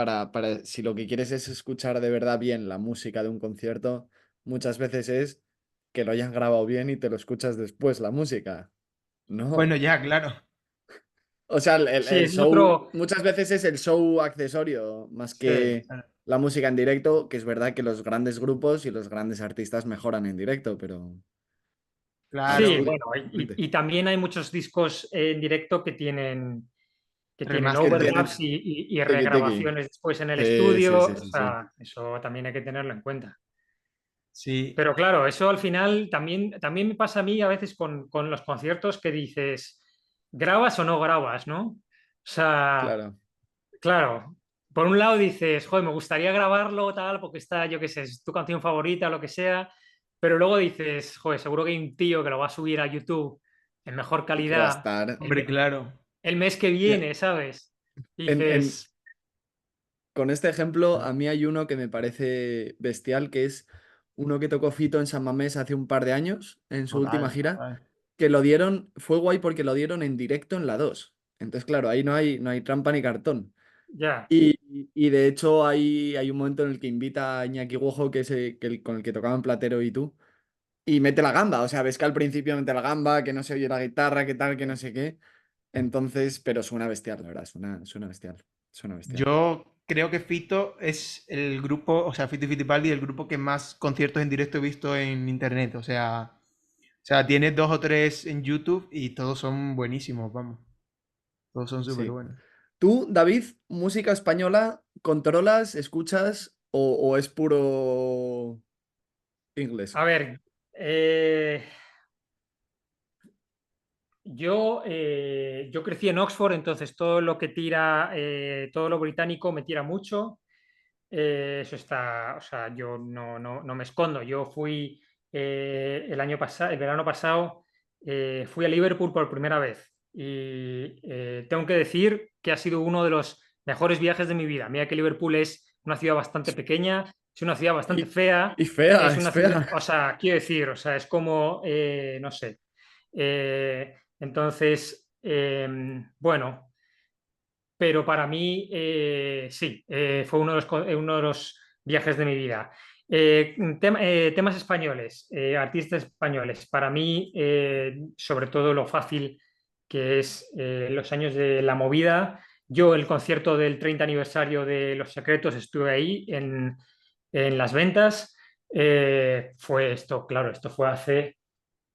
si lo que quieres es escuchar de verdad bien la música de un concierto, muchas veces es que lo hayan grabado bien y te lo escuchas después la música, bueno, ¿no? ya, claro. O sea, Sí, el es show, otro. muchas veces es el show accesorio más Sí. que la música en directo, que es verdad que los grandes grupos y los grandes artistas mejoran en directo, pero Sí, Claro, sí, bueno, totalmente. y también hay muchos discos en directo que tienen Que remaster. overdubbs tienen y tiki-tiki. regrabaciones después en el Sí, sí, estudio. sí, O sí, sí. sea, eso también hay que tenerlo en cuenta. Sí, Pero claro, eso al final también me pasa a mí a veces con los conciertos que dices, ¿grabas o no grabas, no? O sea, Claro. claro, por un lado dices, joder, me gustaría grabarlo tal, porque está, yo qué sé, es tu canción favorita, lo que sea, pero luego dices, joder, seguro que hay un tío que lo va a subir a YouTube en mejor Y que va a calidad estar. hombre, claro. el mes que Mira, viene, ¿sabes? Y En, en- dices, con este ejemplo, a mí hay uno que me parece bestial, que es uno que tocó Fito en San Mamés hace un par de años, en su última Total, gira, total. que lo dieron, fue guay porque lo dieron en directo en la 2. Entonces, claro, ahí no hay trampa ni cartón. ya, Y de hecho hay un momento en el que invita a Iñaki Guojo, que es con el que tocaban Platero y tú, y mete la gamba. O sea, ves que al principio mete la gamba, que no se oye la guitarra, que tal, que no sé qué. Entonces, pero suena bestial, la verdad, suena bestial. Suena bestial. Yo creo que Fito es el grupo, o sea, Fito y Fitipaldi, el grupo que más conciertos en directo he visto en internet. O sea, tiene dos o tres en YouTube y todos son buenísimos, vamos. Todos son súper Sí. buenos. Tú, David, música española, ¿controlas, escuchas o es puro inglés? A ver, yo crecí en Oxford, entonces todo lo que tira, todo lo británico me tira mucho. Eso está, o sea, yo no me escondo. Yo fui el año pasado, el verano pasado, fui a Liverpool por primera vez y tengo que decir que ha sido uno de los mejores viajes de mi vida. Mira que Liverpool es una ciudad bastante pequeña, es una ciudad bastante Y, fea, y fea, es es una ciudad, o fea. sea, quiero decir, o sea, es como, no sé. Entonces, bueno, pero para mí sí, fue uno de los viajes de mi vida. Temas españoles, artistas españoles, para mí, sobre todo lo fácil que es los años de la movida. Yo el concierto del 30 aniversario de Los Secretos estuve ahí en las ventas. Fue esto, claro, esto fue hace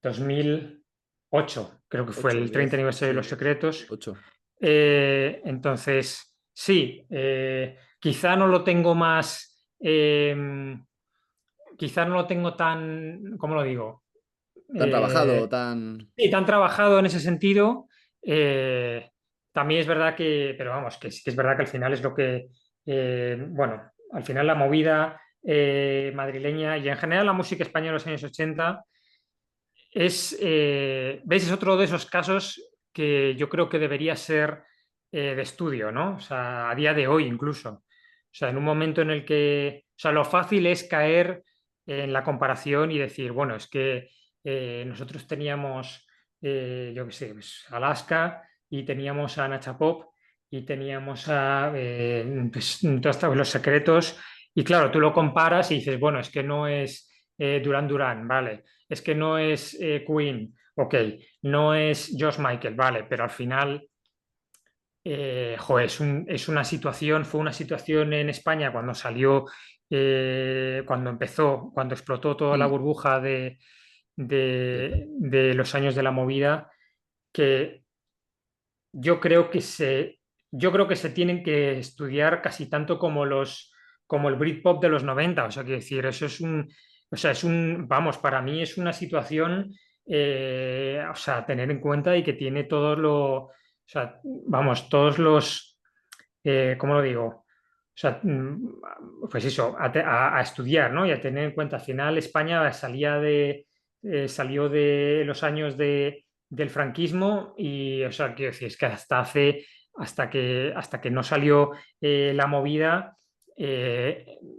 2008, creo que fue 8, el 30 10, aniversario de Los sí, Secretos. 8. Entonces, sí, quizá no lo tengo más, quizá no lo tengo tan, ¿cómo lo digo? Tan trabajado, Eh, tan... sí, tan trabajado en ese sentido. Eh, También es verdad que, pero vamos, que sí que es verdad que al final es lo que, bueno, al final la movida madrileña y en general la música española de los años 80 ¿veis? Es otro de esos casos que yo creo que debería ser de estudio, ¿no? O sea, a día de hoy incluso. O sea, en un momento en el que, o sea, lo fácil es caer en la comparación y decir, bueno, es que nosotros teníamos, yo qué sé, pues, Alaska y teníamos a Nacha Pop y teníamos a pues, Los Secretos y claro, tú lo comparas y dices, bueno, es que no es Duran Duran, ¿vale? Es que no es Queen, ok, no es George Michael, vale, pero al final, joder, es una situación, fue una situación en España cuando salió, cuando empezó, cuando explotó toda la Mm, burbuja de los años de la movida, que yo creo que yo creo que se tienen que estudiar casi tanto como como el Britpop de los 90. O sea, quiero decir, eso es o sea, vamos, para mí es una situación, o sea, tener en cuenta y que tiene o sea, vamos, todos ¿cómo lo digo? O sea, pues eso, a estudiar, ¿no? Y a tener en cuenta, al final España salió de los años del franquismo y, o sea, quiero decir, es que hasta que no salió la movida,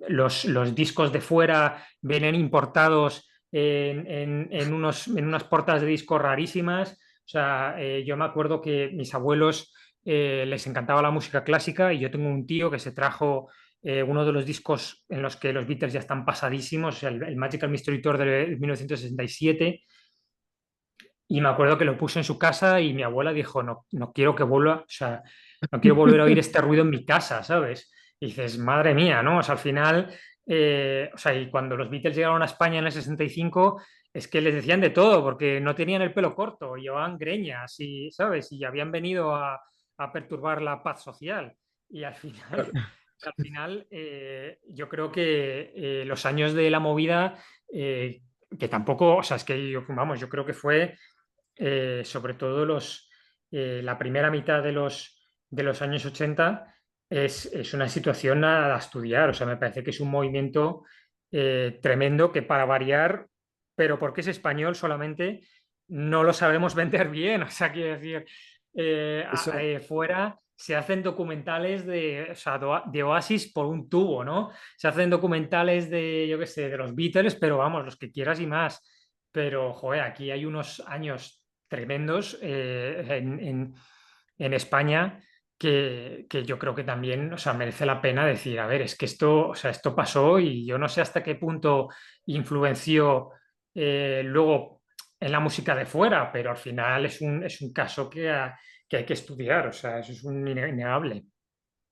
los discos de fuera vienen importados en unas portas de discos rarísimas. O sea, yo me acuerdo que mis abuelos les encantaba la música clásica y yo tengo un tío que se trajo uno de los discos en los que los Beatles ya están pasadísimos, o sea, el Magical Mystery Tour de 1967, y me acuerdo que lo puso en su casa y mi abuela dijo, no, no quiero que vuelva, o sea, no quiero volver a oír este ruido en mi casa, ¿sabes? Y dices, madre mía, ¿no? O sea, al final, o sea, y cuando los Beatles llegaron a España en el 65, es que les decían de todo, porque no tenían el pelo corto, llevaban greñas, y, ¿sabes? Y habían venido a perturbar la paz social. Y al final, claro. yo creo que los años de la movida, que tampoco, o sea, es que vamos, yo creo que fue sobre todo la primera mitad de los años 80 es una situación a estudiar. O sea, me parece que es un movimiento tremendo que para variar, pero porque es español solamente, no lo sabemos vender bien. O sea, quiero decir, Eso, fuera se hacen documentales o sea, de Oasis por un tubo, ¿no? Se hacen documentales de, yo qué sé, de los Beatles, pero vamos, los que quieras y más. Pero, joder, aquí hay unos años tremendos en España que yo creo que también, o sea, merece la pena decir, a ver, es que esto, o sea, esto pasó y yo no sé hasta qué punto influenció luego en la música de fuera, pero al final es un caso que hay que estudiar, o sea, eso es un innegable.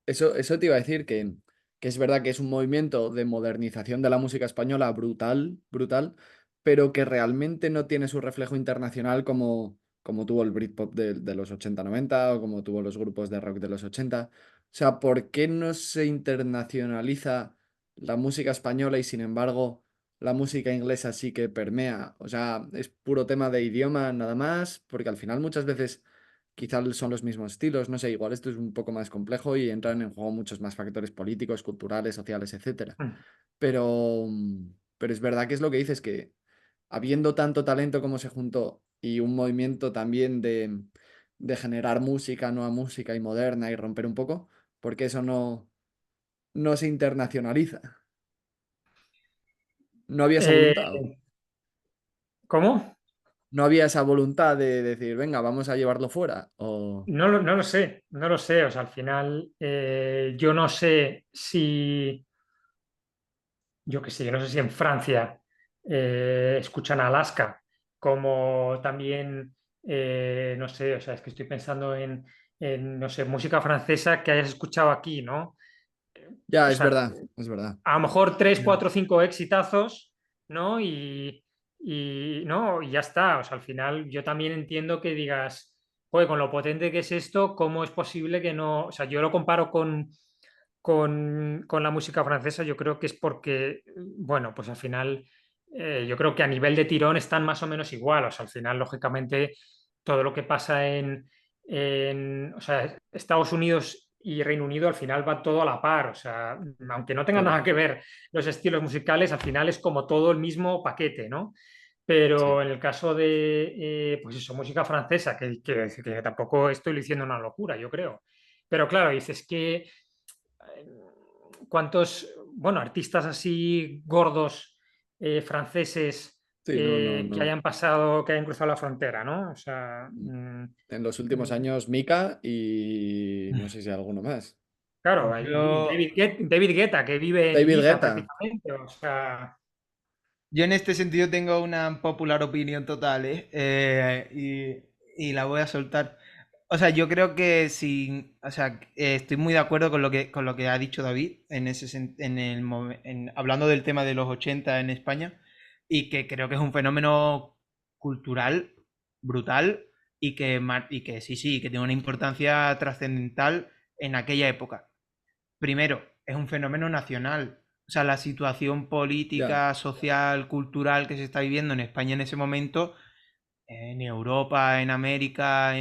Eso te iba a decir que es verdad que es un movimiento de modernización de la música española brutal, brutal, pero que realmente no tiene su reflejo internacional como tuvo el Britpop de los 80-90 o como tuvo los grupos de rock de los 80. O sea, ¿por qué no se internacionaliza la música española y sin embargo la música inglesa sí que permea? O sea, es puro tema de idioma nada más, porque al final muchas veces quizás son los mismos estilos, no sé, igual esto es un poco más complejo y entran en juego muchos más factores políticos, culturales, sociales, etcétera. Mm. Pero es verdad que es lo que dices, que habiendo tanto talento como se juntó y un movimiento también de generar música, nueva música y moderna y romper un poco, porque eso no se internacionaliza. No había esa Eh, voluntad. ¿Cómo? No había esa voluntad de decir, venga, vamos a llevarlo fuera. O No lo sé, no lo sé. O sea, al final, yo no sé si, yo qué sé, yo no sé si en Francia escuchan a Alaska, como también, no sé, o sea, es que estoy pensando no sé, música francesa que hayas escuchado aquí, ¿no? ya, O es sea, verdad, es verdad. a lo mejor tres, Ya. cuatro, cinco exitazos, ¿no? ¿no? Y ya está. O sea, al final yo también entiendo que digas, joder, con lo potente que es esto, ¿cómo es posible que no? O sea, yo lo comparo con la música francesa, yo creo que es porque, bueno, pues al final, yo creo que a nivel de tirón están más o menos igual. O sea, al final, lógicamente, todo lo que pasa o sea, Estados Unidos y Reino Unido al final va todo a la par. O sea, aunque no tengan Claro, nada que ver los estilos musicales, al final es como todo el mismo paquete, ¿no? sí. Pero en el caso de, pues eso, música francesa, que tampoco estoy diciendo una locura, yo creo. Pero claro, dices que cuántos, bueno, artistas así gordos franceses Sí, no, no, que no. hayan pasado, que hayan cruzado la frontera, ¿no? O sea, En los últimos años, Mika y no sé si alguno más. claro, Yo, David Guetta, que vive en David Ibiza Guetta. prácticamente, o sea, yo en este sentido tengo una popular opinión total, ¿eh? Y la voy a soltar. O sea, yo creo que sí, o sea, estoy muy de acuerdo con lo que ha dicho David en hablando del tema de los 80 en España y que creo que es un fenómeno cultural brutal y que sí, sí, que tiene una importancia trascendental en aquella época. Primero, es un fenómeno nacional. O sea, la situación Ya, política, social, cultural que se está viviendo en España en ese momento, en Europa, en América,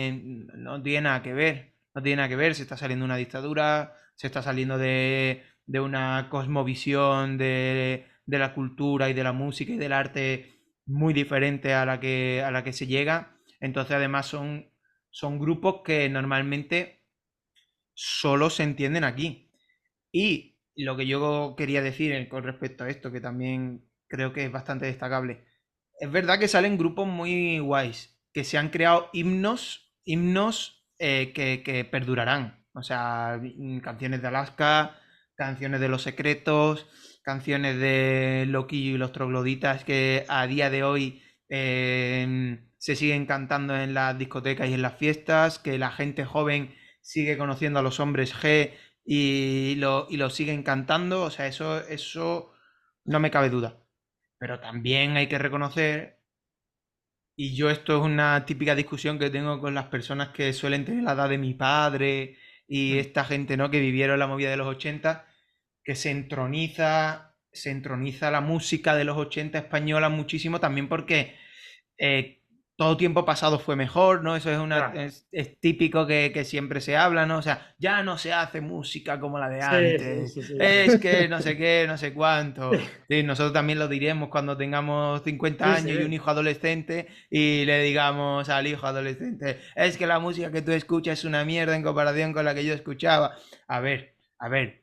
no tiene nada que ver. No tiene nada que ver. Se está saliendo de una dictadura, se está saliendo de una cosmovisión de la cultura y de la música y del arte muy diferente a la que se llega. Entonces, además, son grupos que normalmente solo se entienden aquí. Y lo que yo quería decir con respecto a esto, que también creo que es bastante destacable, es verdad que salen grupos muy guays, que se han creado himnos que perdurarán. O sea, canciones de Alaska, canciones de Los Secretos, canciones de Loquillo y los Trogloditas que a día de hoy se siguen cantando en las discotecas y en las fiestas, que la gente joven sigue conociendo a los hombres G y lo siguen cantando. O sea, eso no me cabe duda. Pero también hay que reconocer, y yo esto es una típica discusión que tengo con las personas que suelen tener la edad de mi padre y esta gente, ¿no? Que vivieron la movida de los 80 que se entroniza la música de los 80 española muchísimo también porque eh, todo tiempo pasado fue mejor, ¿no? Eso claro. es típico que siempre se habla, ¿no? O sea, ya no se hace música como la de Sí, sí, antes, sí, sí, sí. es que no sé qué, no sé cuánto. Sí, nosotros también lo diremos cuando tengamos 50 Sí, sí, años y un hijo adolescente y le digamos al hijo adolescente, es que la música que tú escuchas es una mierda en comparación con la que yo escuchaba. A ver,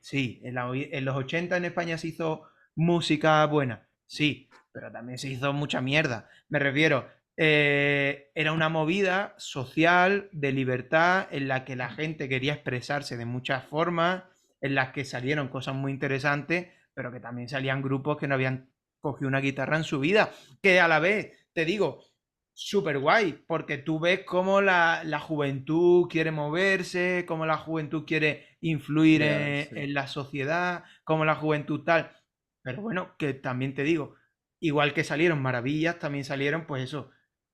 sí, en los 80 en España se hizo música buena, sí, pero también se hizo mucha mierda. Me refiero, era una movida social de libertad en la que la gente quería expresarse de muchas formas, en las que salieron cosas muy interesantes, pero que también salían grupos que no habían cogido una guitarra en su vida, que a la vez, te digo, súper guay, porque tú ves cómo la juventud quiere moverse, cómo la juventud quiere influir Ya, sí. en la sociedad, cómo la juventud tal. Pero bueno, que también te digo, igual que salieron maravillas, también salieron, pues eso.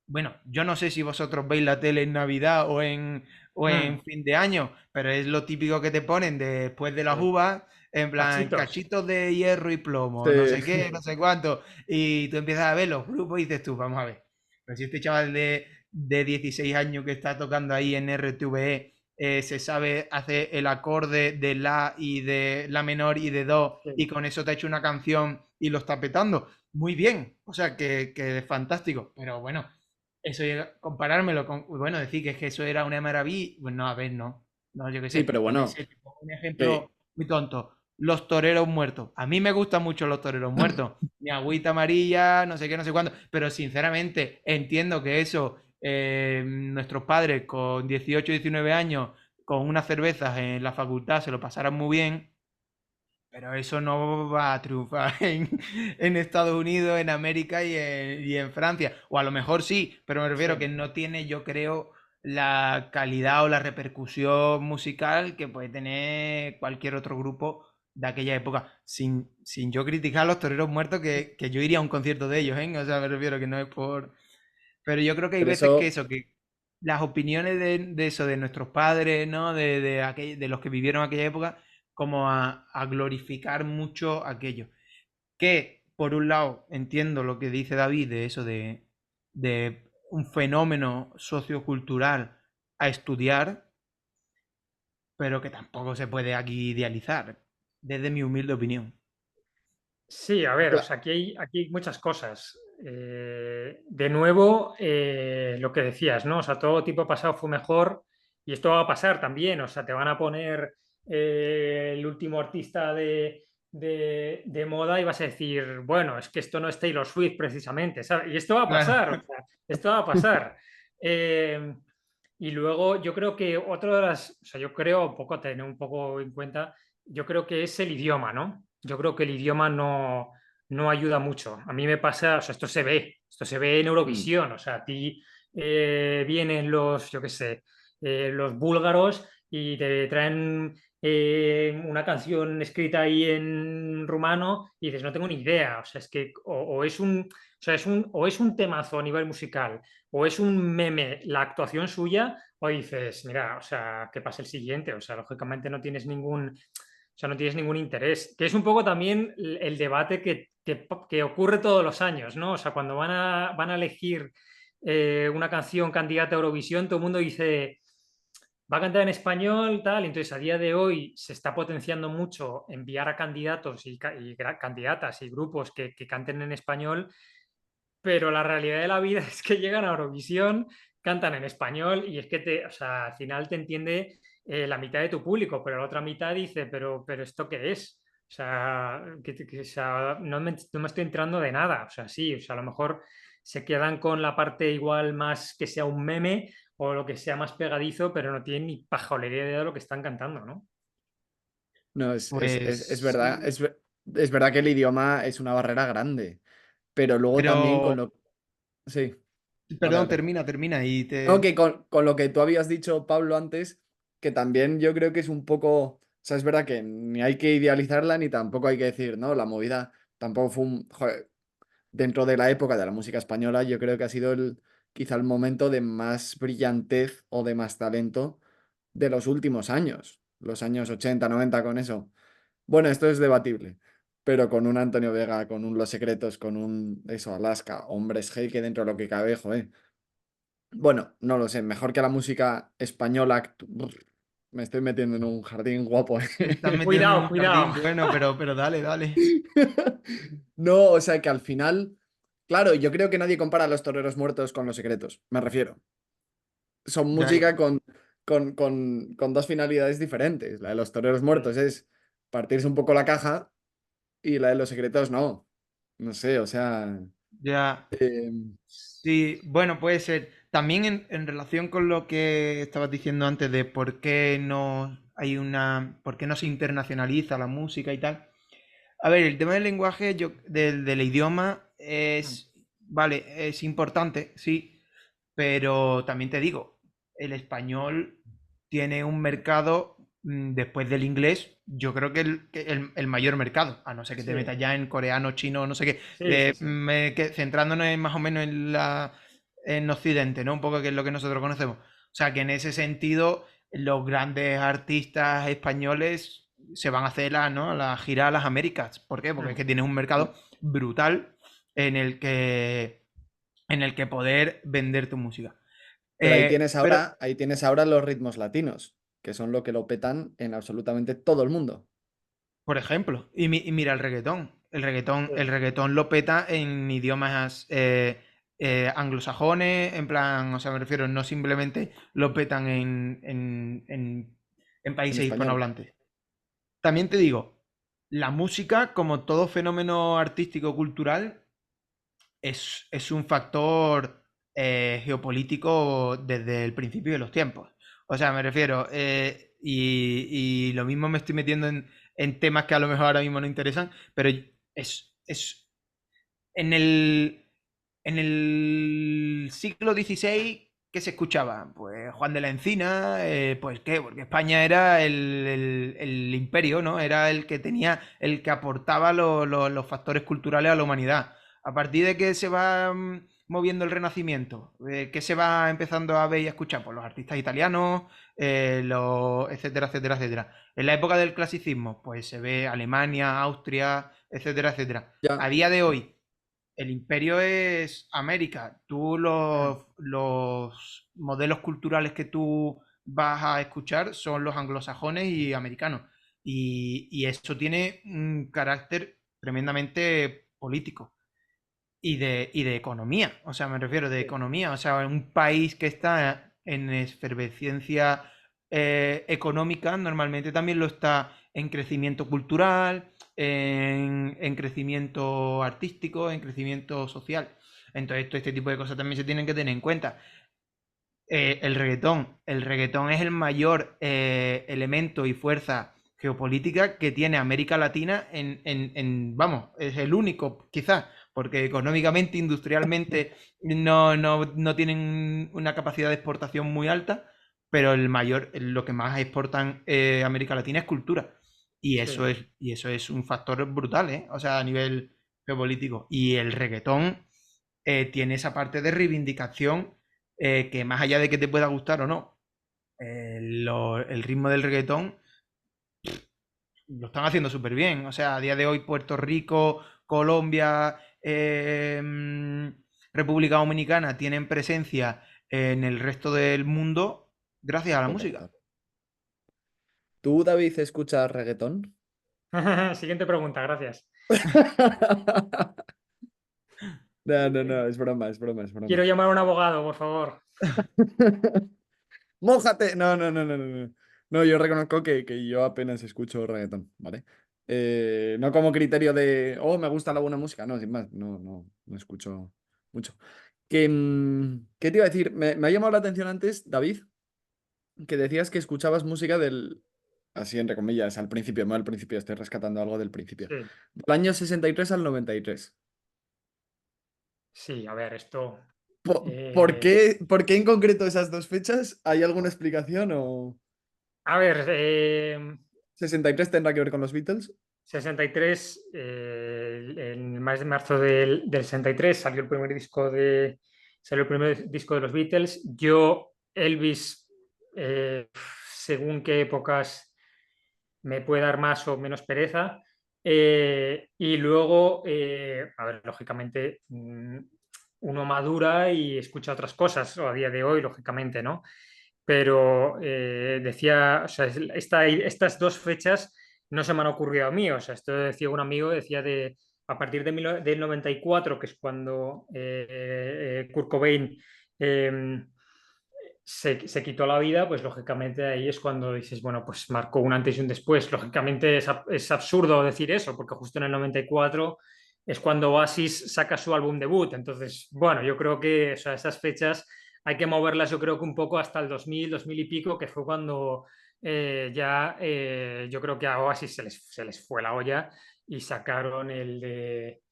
Bueno, yo no sé si vosotros veis la tele en Navidad o en Mm, fin de año, pero es lo típico que te ponen después de las sí. uvas, en plan, Cachitos. cachitos de hierro y plomo, no Sí. sé qué, no sé cuánto, y tú empiezas a ver los grupos y dices tú, vamos a ver. Pero si este chaval de 16 años que está tocando ahí en RTVE se sabe hacer el acorde de la y de la menor y de do y Sí. con eso te ha hecho una canción y lo está petando, muy bien. O sea, que es fantástico. Pero bueno, eso comparármelo con, bueno, decir que es que eso era una maravilla, pues no, a ver, no. No, yo qué Sí, sé. pero Yo qué bueno, sé, tipo, un ejemplo que muy tonto. Los toreros muertos. A mí me gustan mucho los toreros muertos. Mi agüita amarilla, no sé qué, no sé cuándo. Pero sinceramente entiendo que eso, nuestros padres con 18 19 años, con unas cervezas en la facultad, se lo pasaran muy bien. Pero eso no va a triunfar en Estados Unidos, en América y en Francia. O a lo mejor sí, pero me refiero que Sí. no tiene, yo creo, la calidad o la repercusión musical que puede tener cualquier otro grupo de aquella época. Sin yo criticar a los toreros muertos, que yo iría a un concierto de ellos, ¿eh? O sea, me refiero que no es por... Pero yo creo que hay pero veces que eso, eso, que las opiniones de eso, de nuestros padres, ¿no? De los que vivieron aquella época, como a glorificar mucho aquello. Que, por un lado, entiendo lo que dice David de eso, de un fenómeno sociocultural a estudiar, pero que tampoco se puede aquí idealizar, desde mi humilde opinión. Sí, a ver, o cla- sea, aquí hay muchas cosas. De nuevo, lo que decías, ¿no? O sea, todo tipo pasado fue mejor y esto va a pasar también. O sea, te van a poner el último artista de moda y vas a decir, bueno, es que esto no es Taylor Swift precisamente, ¿sabes? Y esto va a Claro, pasar, o sea, esto va a pasar. Eh, y luego yo creo que otra de las, o sea, yo creo, un poco tener un poco en cuenta, yo creo que es el idioma, ¿no? Yo creo que el idioma no ayuda mucho. A mí me pasa, o sea, esto se ve en mm, Eurovisión, o sea, a ti vienen los, yo qué sé, los búlgaros y te traen una canción escrita ahí en rumano y dices, no tengo ni idea, o sea, es que o es un, o sea, o es un temazo a nivel musical o es un meme la actuación suya o dices, mira, o sea, que pase el siguiente, o sea, lógicamente no tienes ningún, o sea, no tienes ningún interés. Que es un poco también el debate que ocurre todos los años, ¿no? O sea, cuando van a elegir una canción candidata a Eurovisión, todo el mundo dice, va a cantar en español, tal. Entonces, a día de hoy se está potenciando mucho enviar a candidatos y candidatas y grupos que canten en español, pero la realidad de la vida es que llegan a Eurovisión, cantan en español y es que o sea, al final te entiende la mitad de tu público, pero la otra mitad dice, pero ¿esto qué es? O sea, o sea, no me estoy entrando de nada. O sea, sí, o sea, a lo mejor se quedan con la parte igual más que sea un meme o lo que sea más pegadizo, pero no tienen ni pajolería de lo que están cantando, ¿no? no, es pues verdad, sí, es verdad que el idioma es una barrera grande, pero luego también pero, con lo... Sí, dale, perdón, dale. termina y No, te... que con lo que tú habías dicho, Pablo, antes, que también yo creo que es un poco, o sea, es verdad que ni hay que idealizarla ni tampoco hay que decir, ¿no? La movida tampoco fue un, joder, dentro de la época de la música española, yo creo que ha sido quizá el momento de más brillantez o de más talento de los últimos años, los años 80 90 con eso. Bueno, esto es debatible, pero con un Antonio Vega, con un Los Secretos, con un, eso, Alaska, Hombres G, que dentro de lo que cabe, joder. Bueno, no lo sé, mejor que la música española. Me estoy metiendo en un jardín guapo. Te estás metiendo en Cuidado, un jardín cuidado. bueno, pero dale, dale. No, o sea que al final, claro, yo creo que nadie compara a los toreros muertos con los secretos, me refiero. Son Ya, ya. música con dos finalidades diferentes. La de los toreros Sí. muertos es partirse un poco la caja y la de los secretos no. No sé, o sea... Ya. eh, Sí, bueno, puede ser. También en relación con lo que estabas diciendo antes de por qué no hay por qué no se internacionaliza la música y tal. A ver, el tema del lenguaje, del idioma Mm. es, vale, es importante, sí, pero también te digo, el español tiene un mercado, después del inglés, yo creo que el mayor mercado, a no ser que te Sí, metas ya en coreano, chino, no sé qué, sí, sí, sí. centrándonos más o menos en Occidente, ¿no? Un poco que es lo que nosotros conocemos. O sea, que en ese sentido, los grandes artistas españoles se van a hacer ¿no? la gira a las Américas. ¿Por qué? Porque es Mm. que tienes un mercado brutal en el que, en el que poder vender tu música. Pero Pero, ahí tienes ahora los ritmos latinos, que son lo que lo petan en absolutamente todo el mundo. por ejemplo, y mira el reggaetón. El Sí, reggaetón lo peta en idiomas anglosajones, en plan, o sea, me refiero, no simplemente lo petan en En países español. hispanohablantes. También te digo, la música, como todo fenómeno artístico cultural, es un factor geopolítico desde el principio de los tiempos. O sea, me refiero, y lo mismo me estoy metiendo en temas que a lo mejor ahora mismo no interesan, pero es en en el siglo XVI, ¿qué se escuchaba? Pues Juan de la Encina, pues ¿qué? Porque España era el imperio, ¿no? Era el que tenía, el que aportaba los factores culturales a la humanidad. A partir de que se va moviendo el Renacimiento, ¿qué se va empezando a ver y a escuchar? Pues los artistas italianos, etcétera, etcétera, etcétera. En la época del clasicismo, pues se ve Alemania, Austria, etcétera, etcétera. A Ya. día de hoy, el imperio es América. Tú mm, los modelos culturales que tú vas a escuchar son los anglosajones y americanos. Y eso tiene un carácter tremendamente político y de economía. O sea, me refiero de sí, economía. O sea, un país que está en efervescencia económica normalmente también lo está en crecimiento cultural, en crecimiento artístico, en crecimiento social. Entonces, todo este tipo de cosas también se tienen que tener en cuenta. El reggaetón es el mayor elemento y fuerza geopolítica que tiene América Latina vamos, es el único quizás, porque económicamente, industrialmente no tienen una capacidad de exportación muy alta, pero lo que más exportan América Latina es cultura. sí. Y eso es un factor brutal, ¿eh? O sea, a nivel geopolítico. Y el reggaetón tiene esa parte de reivindicación que más allá de que te pueda gustar o no, el ritmo del reggaetón lo están haciendo súper bien. O sea, a día de hoy Puerto Rico, Colombia, República Dominicana tienen presencia en el resto del mundo gracias a la música. Espectacular. ¿Tú, David, escuchas reggaetón? Siguiente pregunta, gracias. No, no, no, es broma, es broma, es broma. Quiero llamar a un abogado, por favor. ¡Mójate! No, no, no, no, no, no. No, yo reconozco que yo apenas escucho reggaetón, ¿vale? No como criterio de, oh, me gusta la buena música. No, sin más, no, no, no escucho mucho. ¿Qué te iba a decir? Me ha llamado la atención antes, David, que decías que escuchabas música del, así entre comillas, al principio, no al principio, estoy rescatando algo del principio. Sí, Del año 63 al 93. sí, a ver, esto. ¿Por eh, por qué en concreto esas dos fechas? ¿Hay alguna explicación o...? a ver, 63 tendrá que ver con los Beatles. 63, en el mes de marzo del 63 salió el primer disco de los Beatles. Yo, Elvis, según qué épocas me puede dar más o menos pereza. Y luego, a ver, lógicamente, uno madura y escucha otras cosas, o a día de hoy, lógicamente, ¿no? Pero decía, o sea, estas dos fechas no se me han ocurrido a mí, o sea, esto decía un amigo, decía a partir del 94, que es cuando Kurt Cobain eh, se quitó la vida, pues lógicamente ahí es cuando dices, bueno, pues marcó un antes y un después. Lógicamente es absurdo decir eso, porque justo en el 94 es cuando Oasis saca su álbum debut. Entonces, bueno, yo creo que, o sea, esas fechas hay que moverlas, yo creo que un poco hasta el 2000, 2000 y pico, que fue cuando yo creo que a Oasis se les fue la olla y sacaron el de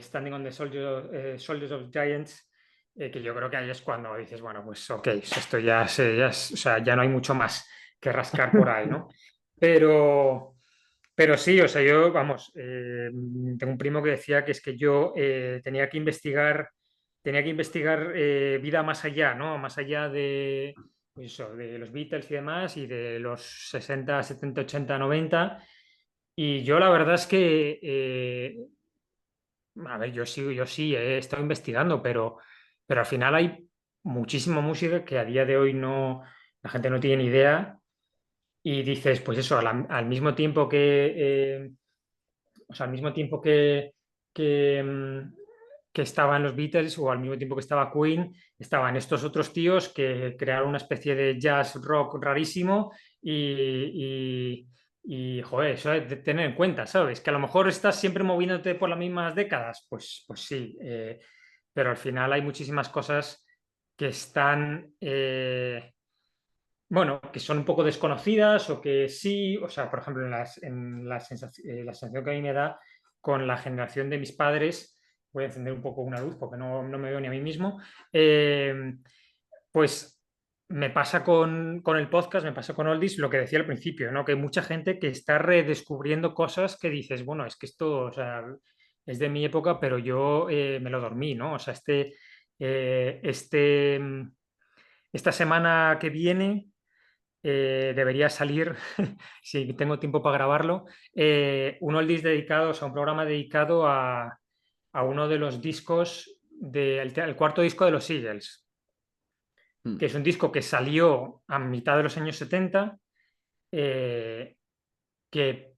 Standing on the Soldiers of Giants, que yo creo que ahí es cuando dices, bueno, pues ok, esto o sea, ya no hay mucho más que rascar por ahí, ¿no? Pero, pero sí, o sea, yo, vamos, tengo un primo que decía que es que yo tenía que investigar vida más allá, ¿no? Más allá de, pues eso, de los Beatles y demás, y de los 60 70 80 90. Y yo la verdad es que, a ver, yo sí he estado investigando, pero al final hay muchísima música que a día de hoy no, la gente no tiene ni idea. Y dices, pues eso, al mismo tiempo o sea, al mismo tiempo que, mm, que estaban los Beatles o al mismo tiempo que estaba Queen, estaban estos otros tíos que crearon una especie de jazz rock rarísimo joder, eso es de tener en cuenta, ¿sabes? Que a lo mejor estás siempre moviéndote por las mismas décadas, pues sí, pero al final hay muchísimas cosas que están, bueno, que son un poco desconocidas o que sí, o sea, por ejemplo, la sensación que a mí me da con la generación de mis padres, voy a encender un poco una luz porque no me veo ni a mí mismo, pues me pasa con el podcast, me pasa con Oldies, lo que decía al principio, ¿no? Que hay mucha gente que está redescubriendo cosas que dices, bueno, es que esto, o sea, es de mi época, pero yo me lo dormí, ¿no? O sea, esta semana que viene debería salir, si tengo tiempo para grabarlo, un oldies dedicado, o sea, un programa dedicado a uno de los discos el cuarto disco de los Eagles, Mm. que es un disco que salió a mitad de los años 70, eh, que,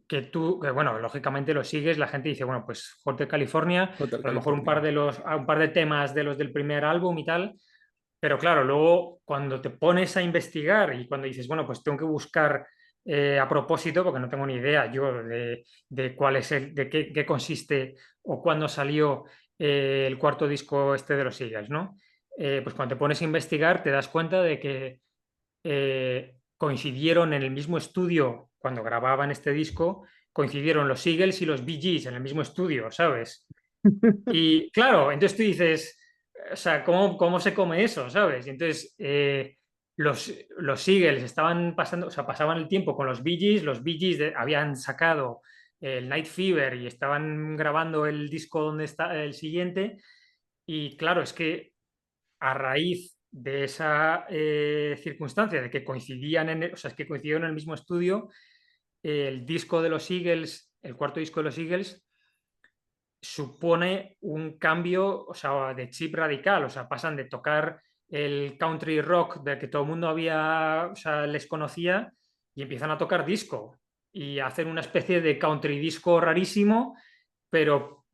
que, bueno, lógicamente lo sigues, la gente dice, bueno, pues Hotel California, Hotel a lo mejor California. un par de temas de los del primer álbum y tal, pero claro, luego cuando te pones a investigar y cuando dices, bueno, pues tengo que buscar a propósito, porque no tengo ni idea yo de cuál es de qué consiste o cuándo salió el cuarto disco este de los Eagles, ¿no? Pues cuando te pones a investigar te das cuenta de que coincidieron en el mismo estudio cuando grababan este disco, coincidieron los Eagles y los Bee Gees en el mismo estudio, ¿sabes? Y claro, entonces tú dices, o sea, ¿cómo se come eso? ¿Sabes? Y entonces los Eagles estaban pasando, o sea, pasaban el tiempo con los Bee Gees habían sacado el Night Fever y estaban grabando el disco donde está el siguiente. Y claro, es que a raíz de esa circunstancia de que coincidían o sea, es que coincidieron en el mismo estudio, el disco de los Eagles, el cuarto disco de los Eagles, supone un cambio, o sea, de chip radical, o sea, pasan de tocar el country rock del que todo el mundo había, o sea, les conocía y empiezan a tocar disco y hacen una especie de country disco rarísimo, pero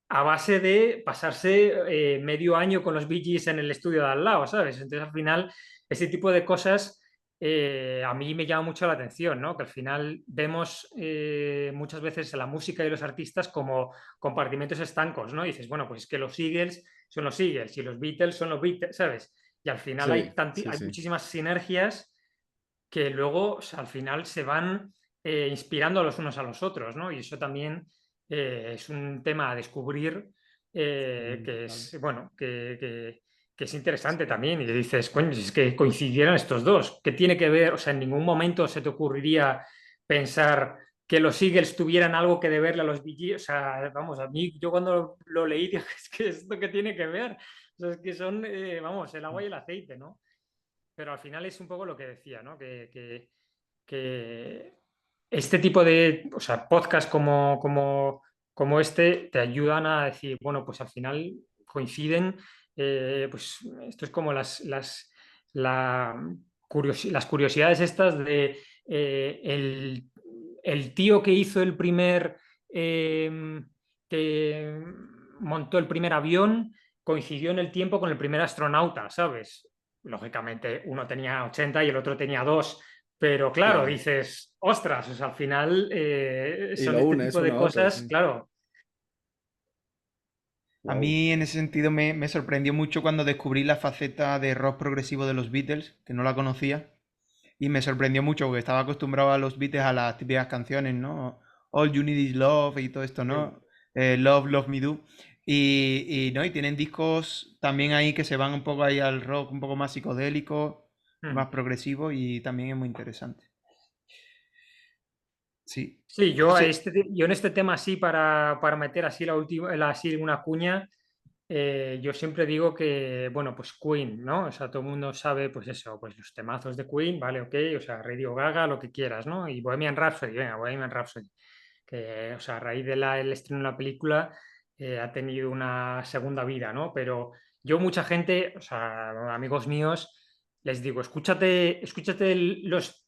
a base de pasarse medio año con los Bee Gees en el estudio de al lado, ¿sabes? Entonces al final ese tipo de cosas a mí me llama mucho la atención, ¿no? Que al final vemos muchas veces la música y los artistas como compartimentos estancos, ¿no? Y dices, bueno, pues es que los Eagles son los Eagles y los Beatles son los Beatles, ¿sabes? Y al final Sí, sí, hay sí. muchísimas sinergias que luego, o sea, al final se van inspirando los unos a los otros, ¿no? Y eso también es un tema a descubrir que Fundamental. es, bueno, que es interesante también. Y dices, coño, si es que coincidieran estos dos, ¿qué tiene que ver? O sea, en ningún momento se te ocurriría pensar que los Eagles tuvieran algo que deberle a los Bee Gees. O sea, vamos, a mí, yo cuando lo leí, dije, es que esto que tiene que ver. O sea, es que son, vamos, el agua y el aceite, ¿no? Pero al final es un poco lo que decía, ¿no? Que este tipo de, o sea, podcast como este te ayudan a decir, bueno, pues al final coinciden, pues esto es como la las curiosidades estas de el tío que hizo que montó el primer avión, coincidió en el tiempo con el primer astronauta, ¿sabes? Lógicamente uno tenía 80 y el otro tenía 2, pero claro, Claro. dices, ostras, o sea, al final Y son lo este unes tipo de uno a otro, cosas, sí. claro. A Wow. mí en ese sentido me sorprendió mucho cuando descubrí la faceta de rock progresivo de los Beatles, que no la conocía. Y me sorprendió mucho porque estaba acostumbrado a los Beatles a las típicas canciones, ¿no? All You Need Is Love y todo esto, Sí. ¿no? Love, Love Me Do. ¿no? Y tienen discos también ahí que se van un poco ahí al rock, un poco más psicodélico, más Mm. progresivo y también es muy interesante. Sí. Sí, José, yo en este tema así, para meter así la última, así una cuña, yo siempre digo que, bueno, pues Queen, ¿no? O sea, todo el mundo sabe, pues eso, pues los temazos de Queen, vale, ok, o sea, Radio Gaga, lo que quieras, ¿no? Y Bohemian Rhapsody, venga, Bohemian Rhapsody, que, o sea, a raíz del estreno de la película ha tenido una segunda vida, ¿no? Pero yo mucha gente, o sea, amigos míos, les digo, escúchate los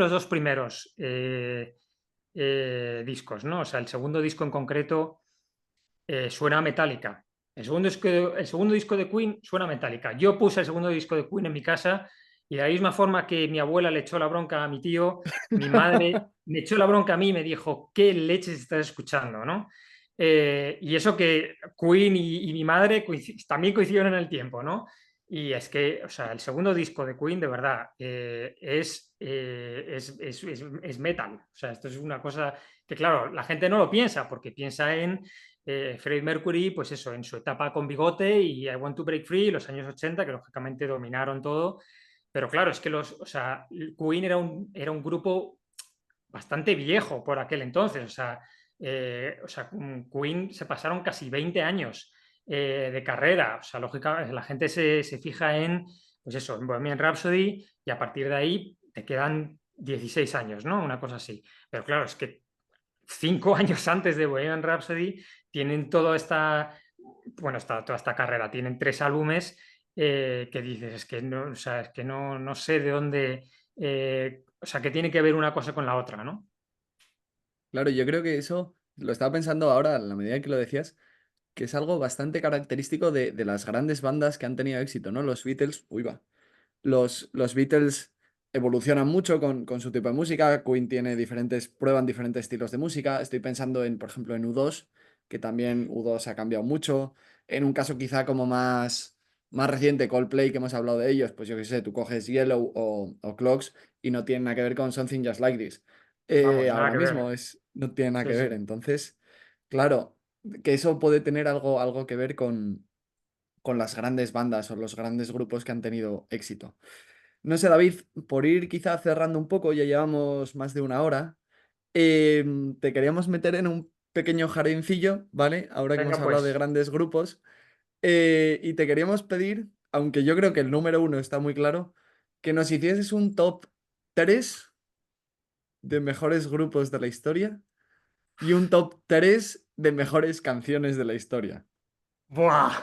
dos primeros discos, ¿no? O sea, el segundo disco en concreto suena a Metallica. El segundo disco de Queen suena a Metallica. Yo puse el segundo disco de Queen en mi casa y de la misma forma que mi abuela le echó la bronca a mi tío, mi madre me echó la bronca a mí y me dijo, ¿qué leches estás escuchando? ¿No? Y eso que Queen y mi madre también coincidieron en el tiempo, ¿no? Y es que, o sea, el segundo disco de Queen, de verdad, es metal. O sea, esto es una cosa que, claro, la gente no lo piensa porque piensa en Freddie Mercury, pues eso, en su etapa con bigote y I Want to Break Free, los años 80, que lógicamente dominaron todo. Pero claro, es que o sea, Queen era un grupo bastante viejo por aquel entonces. O sea, Queen se pasaron casi 20 años de carrera. O sea, lógicamente la gente se fija en, pues eso, en Bohemian Rhapsody y a partir de ahí te quedan 16 años, ¿no? Una cosa así. Pero claro, es que 5 años antes de Bohemian Rhapsody tienen bueno, toda esta carrera, tienen 3 álbumes que dices, es que no, o sea, es que no sé de dónde, o sea, que tiene que ver una cosa con la otra, ¿no? Claro, yo creo que eso lo estaba pensando ahora, a la medida que lo decías, que es algo bastante característico de las grandes bandas que han tenido éxito, ¿no? Los Beatles, uy, va. Los Beatles evolucionan mucho con su tipo de música. Queen tiene prueban diferentes estilos de música. Estoy pensando en, por ejemplo, en U2, que también U2 ha cambiado mucho. En un caso quizá como más reciente, Coldplay, que hemos hablado de ellos, pues yo qué sé, tú coges Yellow o Clocks y no tiene nada que ver con Something Just Like This. Vamos, nada Ahora que ver. mismo no tiene nada Sí, que ver. sí. Entonces, claro, que eso puede tener algo que ver con las grandes bandas o los grandes grupos que han tenido éxito. No sé, David, por ir quizá cerrando un poco, ya llevamos más de una hora, te queríamos meter en un pequeño jardincillo, ¿vale? Ahora que hemos Venga, hablado de pues. grandes grupos, y te queríamos pedir, aunque yo creo que el número uno está muy claro, que nos hicieses un top 3 de mejores grupos de la historia y un top 3 de mejores canciones de la historia. ¡Buah!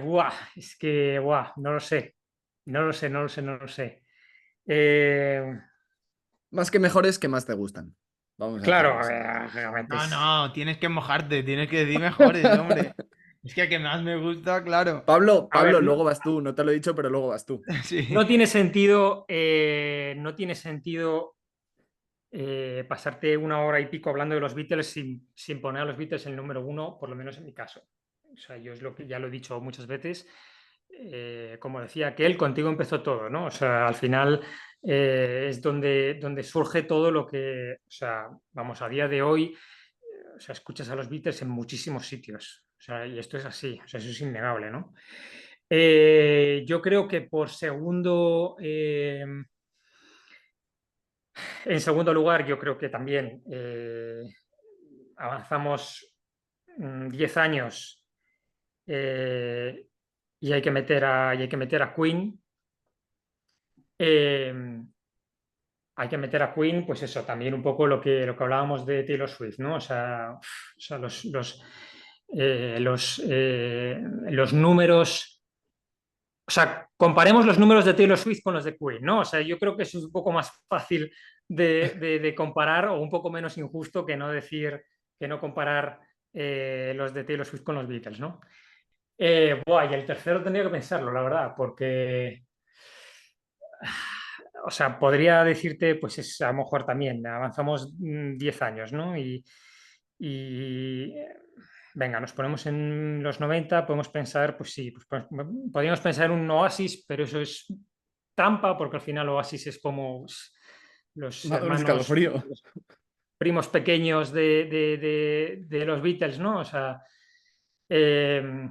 ¡Buah! Es que, ¡buah! No lo sé. No lo sé, no lo sé, no lo sé. Eh, Más que mejores, que más te gustan. Vamos a claro, hacerlo a así. ver, realmente no, es. no, tienes que mojarte, tienes que decir mejores, hombre. Es que el que más me gusta, claro. A ver, Pablo, luego vas tú, no te lo he dicho, pero luego vas tú. Sí. no tiene sentido, pasarte 1 hora y pico hablando de los Beatles sin poner a los Beatles en el número uno, por lo menos en mi caso. O sea, yo es lo que ya lo he dicho muchas veces. Como decía aquel, contigo empezó todo, ¿no? O sea, al final es donde surge todo lo que, o sea, vamos, a día de hoy, o sea, escuchas a los Beatles en muchísimos sitios. O sea, y esto es así, o sea, eso es innegable, ¿no? Yo creo que en segundo lugar, yo creo que también avanzamos 10 años y hay que meter a Queen. Eh, hay que meter a Queen, pues eso, también un poco lo que hablábamos de Taylor Swift, ¿no? O sea los números. O sea, comparemos los números de Taylor Swift con los de Queen, ¿no? O sea, yo creo que eso es un poco más fácil de comparar o un poco menos injusto que no decir, que no comparar los de Taylor Swift con los Beatles, ¿no? Buah, y el tercero tendría que pensarlo, la verdad, porque, o sea, podría decirte, pues es a lo mejor también, avanzamos 10 años, ¿no? Venga, nos ponemos en los 90, podemos pensar, pues sí, podríamos pensar en un Oasis, pero eso es trampa, porque al final Oasis es como los Me ha dado un hermanos, escalofrío. primos pequeños de los Beatles, ¿no? O sea, eh,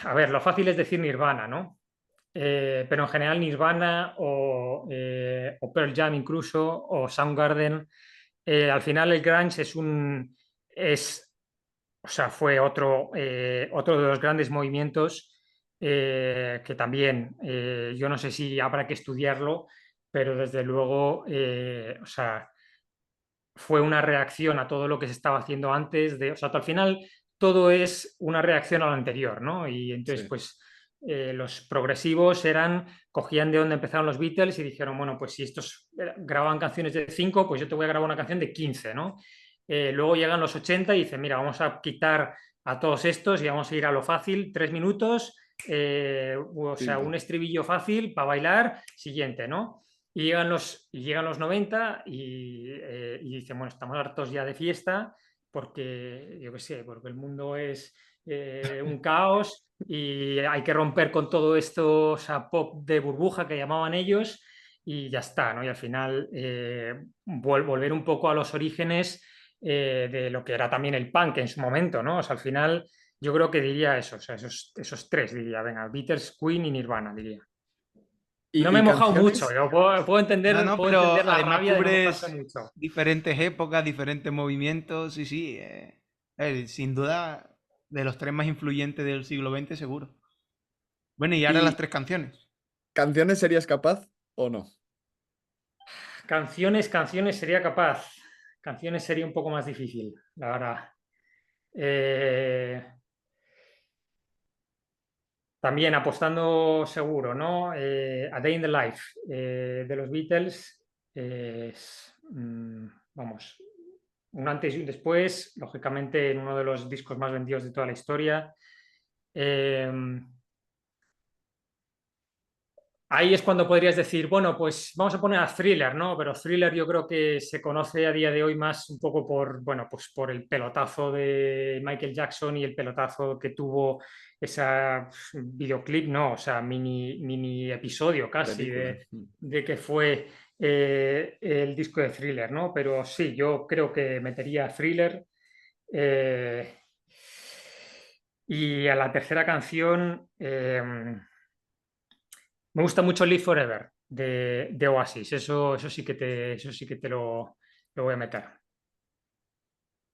a ver, lo fácil es decir Nirvana, ¿no? Pero en general Nirvana o Pearl Jam incluso, o Soundgarden, al final el grunge o sea, fue otro de los grandes movimientos que también, yo no sé si habrá que estudiarlo, pero desde luego, o sea, fue una reacción a todo lo que se estaba haciendo antes o sea, al final todo es una reacción a lo anterior, ¿no? Y entonces, Sí, pues los progresivos cogían de donde empezaron los Beatles y dijeron, bueno, pues si estos grababan canciones de 5, pues yo te voy a grabar una canción de 15, ¿no? Luego llegan los 80 y dicen, mira, vamos a quitar a todos estos y vamos a ir a lo fácil, 3 minutos, o sea, un tinto. estribillo fácil para bailar, siguiente, ¿no? Y llegan los 90 y dicen, bueno, estamos hartos ya de fiesta porque, yo qué sé, porque el mundo es un caos y hay que romper con todo esto, o sea, pop de burbuja que llamaban ellos y ya está, ¿no? Y al final volver un poco a los orígenes de lo que era también el punk en su momento, ¿no? O sea, al final yo creo que diría eso, o sea, esos tres diría, venga, Beatles, Queen y Nirvana, diría. No me Y he mojado mucho, canciones? yo puedo No, entender, no, puedo entender pero la además rabia de no mojarse cubres mucho. diferentes épocas, diferentes movimientos, sí, sí. Sin duda, de los tres más influyentes del siglo XX, seguro. Bueno, y ahora las ¿Y tres canciones. canciones serías capaz o no? Canciones sería capaz. Canciones sería un poco más difícil, la verdad. Eh, También apostando seguro, ¿no? A Day in the Life de los Beatles vamos, un antes y un después, lógicamente en uno de los discos más vendidos de toda la historia. Eh, Ahí es cuando podrías decir, bueno, pues vamos a poner a Thriller, ¿no? Pero Thriller yo creo que se conoce a día de hoy más un poco bueno, pues por el pelotazo de Michael Jackson y el pelotazo que tuvo esa videoclip, ¿no? O sea, mini episodio casi Película. de que fue el disco de Thriller, ¿no? Pero sí, yo creo que metería Thriller. eh, y a la tercera canción. Me gusta mucho Live Forever de Oasis. Eso sí que te lo voy a meter.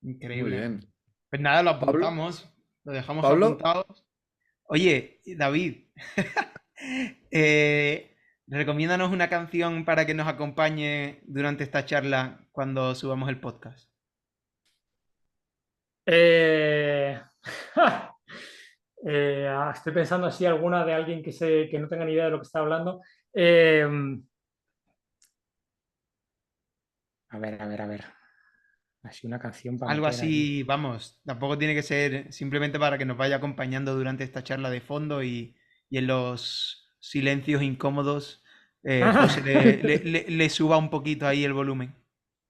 Muy Increíble. bien. Pues nada, lo Pablo, apuntamos, lo dejamos Pablo, apuntado. Oye, David, recomiéndanos una canción para que nos acompañe durante esta charla cuando subamos el podcast. Eh, Estoy pensando así alguna de alguien que no tenga ni idea de lo que está hablando. Eh, a ver. Así una canción para Algo meter aquí. así, vamos, tampoco tiene que ser simplemente para que nos vaya acompañando durante esta charla de fondo y en los silencios incómodos, José le suba un poquito ahí el volumen.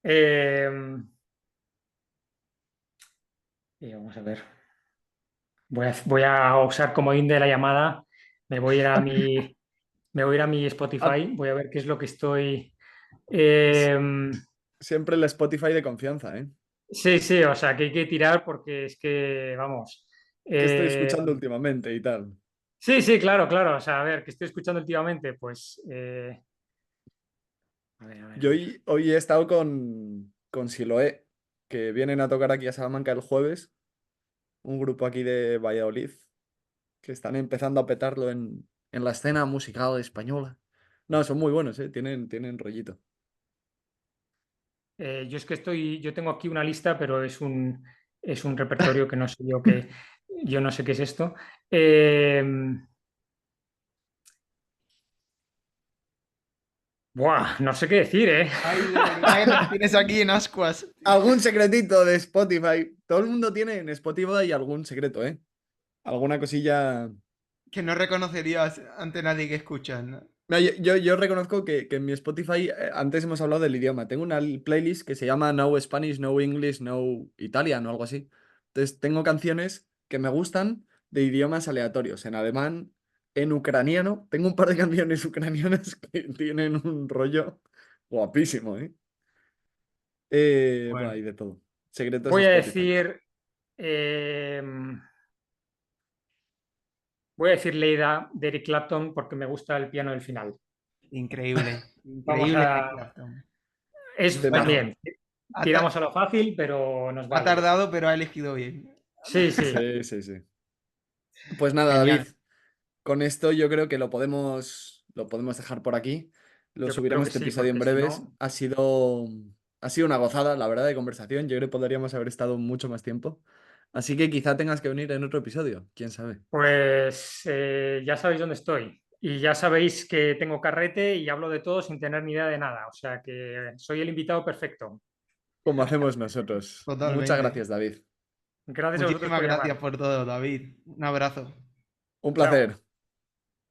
Eh, Vamos a ver. Voy a usar como in de la llamada. Me voy a ir a mi, me voy a ir a mi ah, Spotify. Voy a ver qué es lo que estoy. s- Eh, siempre el Spotify de confianza, ¿eh? sí, sí, o sea que hay que tirar porque es que, vamos. ¿Qué estoy eh, escuchando últimamente y tal? sí, sí, claro, claro. O sea, a ver, que estoy escuchando últimamente, pues. A ver. Yo hoy he estado con Siloé, que vienen a tocar aquí a Salamanca el jueves, un grupo aquí de Valladolid, que están empezando a petarlo en la escena musical española. No, son muy buenos, ¿eh? Tienen rollito. Yo es que yo tengo aquí una lista, pero es un repertorio que no sé yo no sé qué es esto. Eh, no sé qué decir, ¿eh? Ay, de verdad que nos tienes aquí en ascuas. Algún secretito de Spotify. Todo el mundo tiene en Spotify algún secreto, ¿eh? Alguna cosilla. Que no reconocerías ante nadie que escuchas, ¿no? Mira, yo reconozco que en mi Spotify, antes hemos hablado del idioma, tengo una playlist que se llama No Spanish, No English, No Italian o algo así. Entonces tengo canciones que me gustan de idiomas aleatorios, en alemán, en ucraniano. Tengo un par de canciones ucranianas que tienen un rollo Guapísimo, ¿eh? Bueno, Bueno, hay de todo. Secretos Voy a Spotify. decir. em, Voy a decir Leida de Eric Clapton porque me gusta el piano del final. increíble, Vamos increíble Eric a. Clapton. Es Bueno, Temazo. también. ha, Tiramos ta- a lo fácil, pero nos ha vale. tardado, pero ha elegido bien. Sí, sí. Sí, sí, sí. Pues nada, David, Genial. con esto yo creo que lo podemos dejar por aquí. Lo Yo creo subiremos que este sí, episodio en porque si breves. no, Ha sido una gozada, la verdad, de conversación. Yo creo que podríamos haber estado mucho más tiempo. Así que quizá tengas que venir en otro episodio, quién sabe. pues ya sabéis dónde estoy. Y ya sabéis que tengo carrete y hablo de todo sin tener ni idea de nada. O sea que soy el invitado perfecto. Como hacemos nosotros. Muchas Totalmente. gracias, David. Gracias a vosotros Muchísimas por gracias llamar. por todo, David. Un abrazo. Un Chao. placer.